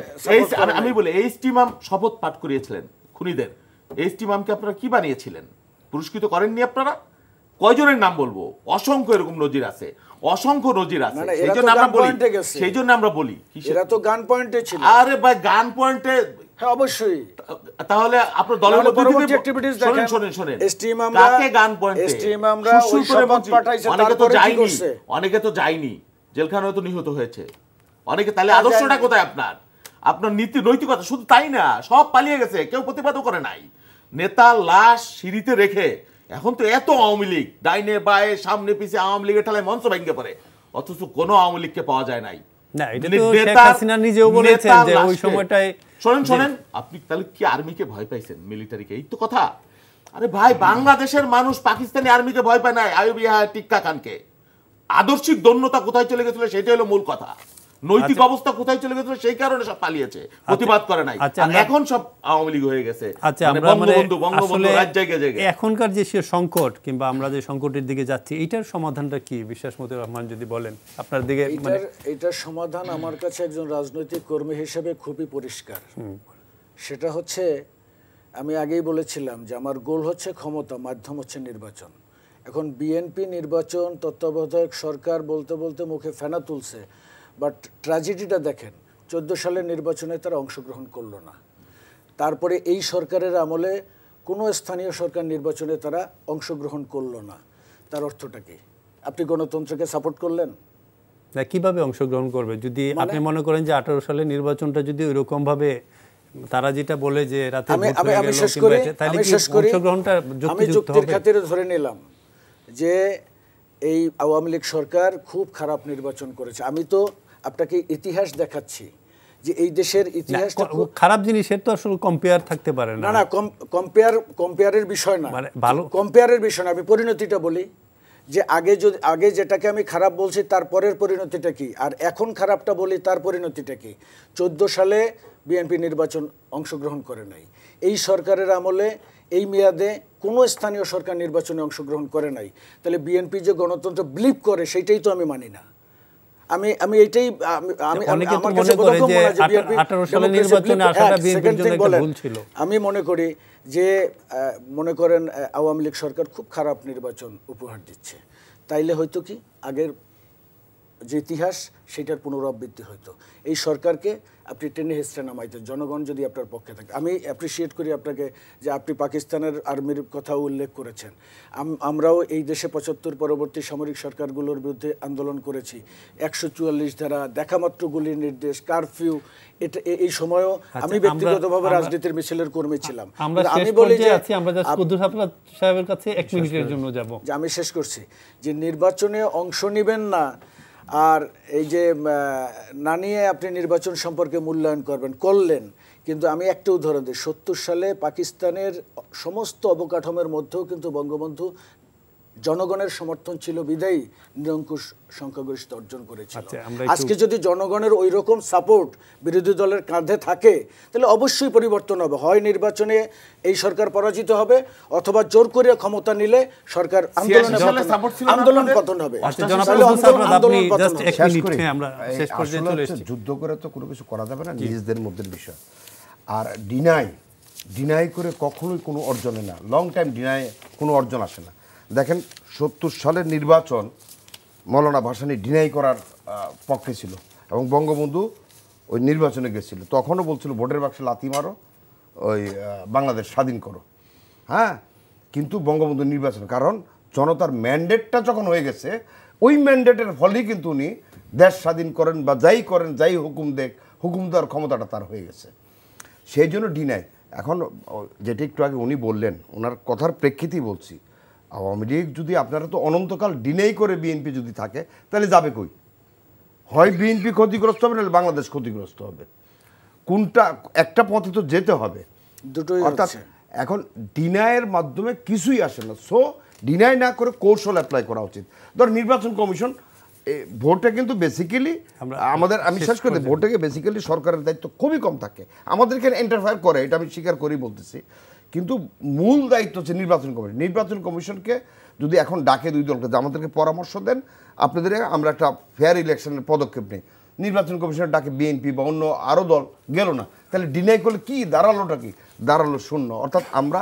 আমি বলি এইচটি ইমাম শপথ পাঠ করিয়েছিলেন খুনিদের। এইচটি ইমামকে আপনারা কি বানিয়েছিলেন? পুরস্কৃত করেননি আপনারা? কয়জনের নাম বলবো? অসংখ্য এরকম নজির আছে, অসংখ্য নজির আছে। সেই জন্য আমরা বলি এরা তো গান পয়েন্টে ছিল। আরে ভাই, গান পয়েন্টে হ্যাঁ অবশ্যই। তাহলে আপনার দলের মধ্যে কাকে গান পয়েন্টে অনেকে তো যায়নি, জেলখানায় তো নিহত হয়েছে অনেকে। তাহলে আদর্শটা কোথায় আপনার? আপনার নীতি নৈতিকতা শুধু তাই না, সব পালিয়ে গেছে, কেউ প্রতিবাদও করে নাই। নেতার লাশ সিঁড়িতে রেখে, এখন তো এত আওয়ামী লীগ, ডাইনে বায়ে সামনে পিছে আওয়ামী লীগের ঠালায় মঞ্চ ভেঙে পড়ে, অথচ কোনো আওয়ামী লীগকে পাওয়া যায় নাই। শোনেন, আপনি তাহলে কি আর্মিকে ভয় পাইছেন, মিলিটারিকে? এই তো কথা। আরে ভাই, বাংলাদেশের মানুষ পাকিস্তানি আর্মিকে ভয় পায় নাই, আইয়ুব ইয়াহিয়া টিক্কা খানকে। আদর্শিক দন্যতা কোথায় চলে গেছিল সেটাই হলো মূল কথা। নৈতিক অবস্থা কোথায় চলে গেছিল সেই কারণে সব পালিয়েছে, প্রতিবাদ করে নাই। এখন সব আওয়ামী লীগ হয়ে গেছে। এখনকার যে সংকট কিংবা আমরা যে সংকটের দিকে যাচ্ছি, এটার সমাধানটা কি বিশ্বাস মতিউর রহমান যদি বলেন আপনার দিকে? এটার সমাধান আমার কাছে একজন রাজনৈতিক কর্মী হিসেবে খুবই পরিষ্কার। সেটা হচ্ছে, আমি আগেই বলেছিলাম যে আমার গোল হচ্ছে ক্ষমতা, মাধ্যম হচ্ছে নির্বাচন। এখন বিএনপি নির্বাচন তত্ত্বাবধায়ক সরকার বলতে বলতে মুখে ফেনা তুলছে, বাট ট্র্যাজেডিটা দেখেন, 14 সালের নির্বাচনে তারা অংশগ্রহণ করলো না। তারপরে এই সরকারের আমলে কোনো স্থানীয় সরকার নির্বাচনে তারা অংশগ্রহণ করলো না। তার অর্থটা কি? আপনি গণতন্ত্রকে সাপোর্ট করলেন না? কিভাবে অংশগ্রহণ করবে যদি আপনি মনে করেন যে 18 সালের নির্বাচনটা যদি ওইরকম ভাবে তারা যেটা বলে যে রাতে আমি শেষ করি, আমি যুক্তির খাতিরে ধরে নিলাম যে এই আওয়ামী লীগ সরকার খুব খারাপ নির্বাচন করেছে। আমি তো আপনাকে ইতিহাস দেখাচ্ছি যে এই দেশের ইতিহাসটা খারাপ জিনিসের তো আসলে কম্পেয়ার থাকতে পারে না। না, কম্পেয়ারের বিষয় না, ভালো কম্পেয়ারের বিষয় না। আমি পরিণতিটা বলি যে আগে যেটাকে আমি খারাপ বলছি তার পরের পরিণতিটা কি, আর এখন খারাপটা বলি তার পরিণতিটা কি। 14 সালে বিএনপি নির্বাচন অংশগ্রহণ করে নাই। এই সরকারের আমলে এই মেয়াদে কোনো স্থানীয় সরকার নির্বাচনে অংশগ্রহণ করে নাই। তাহলে বিএনপি যে গণতন্ত্র বিলিভ করে সেটাই তো আমি মানি না। আমি এইটাই আমি মনে করি যে মনে করেন আওয়ামী লীগ সরকার খুব খারাপ নির্বাচন উপহার দিচ্ছে। তাইলে হয়তো কি আগের যে ইতিহাস সেটার পুনরাবৃত্তি হয়তো। এই সরকারকে আপনি টেনে হেসড়ে নামাইতে জনগণ যদি আপনার পক্ষে থাকে। আমি অ্যাপ্রিসিয়েট করি আপনাকে যে আপনি পাকিস্তানের আর্মির কথাও উল্লেখ করেছেন। আমরাও এই দেশে 75 পরবর্তী সামরিক সরকারগুলোর বিরুদ্ধে আন্দোলন করেছি। 144 ধারা, দেখামাত্র গুলির নির্দেশ, কারফিউ, এটা এই সময়ও আমি ব্যক্তিগতভাবে রাজনীতির মিছিলের কর্মী ছিলাম। আমি বলি যে আমরা সাহেবের কাছে 1 মিনিটের জন্য যাব। যে আমি শেষ করছি যে নির্বাচনে অংশ নেবেন না আর এই যে না নিয়ে আপনি নির্বাচন সম্পর্কে মূল্যায়ন করলেন। কিন্তু আমি একটা উদাহরণ দিই, 70 সালে পাকিস্তানের সমস্ত অবকাঠামোর মধ্যেও কিন্তু বঙ্গবন্ধু জনগণের সমর্থন ছিল বিদায়ী নিরঙ্কুশ সংখ্যাগরিষ্ঠতা অর্জন করেছিল। আজকে যদি জনগণের ওই রকম সাপোর্ট বিরোধী দলের কাঁধে থাকে তাহলে অবশ্যই পরিবর্তন হবে। হয় নির্বাচনে এই সরকার পরাজিত হবে অথবা জোর করে ক্ষমতা নিলে সরকার আন্দোলন পতন হবে। যুদ্ধ করে তো কোনো কিছু করা যাবে না, নিজেদের মধ্যে বিষয়। আর ডিনাই করে কখনোই কোনো অর্জনে না, লং টাইম ডিনাই কোনো অর্জন আসে না। দেখেন 70 সালের নির্বাচন মৌলানা ভাসানী ডিনাই করার পক্ষে ছিল এবং বঙ্গবন্ধু ওই নির্বাচনে গেছিল। তখনও বলছিল ভোটের বাক্সে লাথি মারো, ওই বাংলাদেশ স্বাধীন করো। হ্যাঁ, কিন্তু বঙ্গবন্ধু নির্বাচন, কারণ জনতার ম্যান্ডেটটা যখন হয়ে গেছে ওই ম্যান্ডেটের ফলেই কিন্তু উনি দেশ স্বাধীন করেন বা যাই করেন, যাই হুকুম দেওয়ার ক্ষমতাটা তার হয়ে গেছে। সেই জন্য ডিনাই। এখন যেটা একটু আগে উনি বললেন, ওনার কথার প্রেক্ষিতেই বলছি, আওয়ামী লীগ যদি আপনারা তো অনন্তকাল ডিনাই করে বিএনপি যদি থাকে তাহলে যাবে কই? হয় বিএনপি ক্ষতিগ্রস্ত হবে নাহলে বাংলাদেশ ক্ষতিগ্রস্ত হবে। কোনটা একটা পথে তো যেতে হবে, দুটোই। অর্থাৎ এখন ডিনাইয়ের মাধ্যমে কিছুই আসে না। সো ডিনাই না করে কৌশল অ্যাপ্লাই করা উচিত। ধর নির্বাচন কমিশন ভোটে কিন্তু বেসিক্যালি আমাদের, আমি শেষ করে দিই, ভোটে বেসিক্যালি সরকারের দায়িত্ব খুবই কম থাকে, আমাদের এখানে ইন্টারফেয়ার করে, এটা আমি স্বীকার করেই বলতেছি। কিন্তু মূল দায়িত্ব হচ্ছে নির্বাচন কমিশন। নির্বাচন কমিশনকে যদি এখন ডাকে দুই দলকে যে আমাদেরকে পরামর্শ দেন, আপনাদের আমরা একটা ফেয়ার ইলেকশনের পদক্ষেপ নিই, নির্বাচন কমিশনের ডাকে বিএনপি বা অন্য আরও দল গেল না, তাহলে ডিনাই করলে কি দাঁড়ালোটা কি? দাঁড়ালো শূন্য। অর্থাৎ আমরা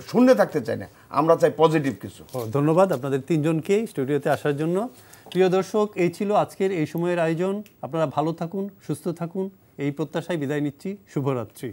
শূন্য থাকতে চাই না, আমরা চাই পজিটিভ কিছু। ধন্যবাদ আপনাদের তিনজনকে স্টুডিওতে আসার জন্য। প্রিয় দর্শক, এই ছিল আজকের এই সময়ের আয়োজন। আপনারা ভালো থাকুন, সুস্থ থাকুন, এই প্রত্যাশায় বিদায় নিচ্ছি। শুভরাত্রি।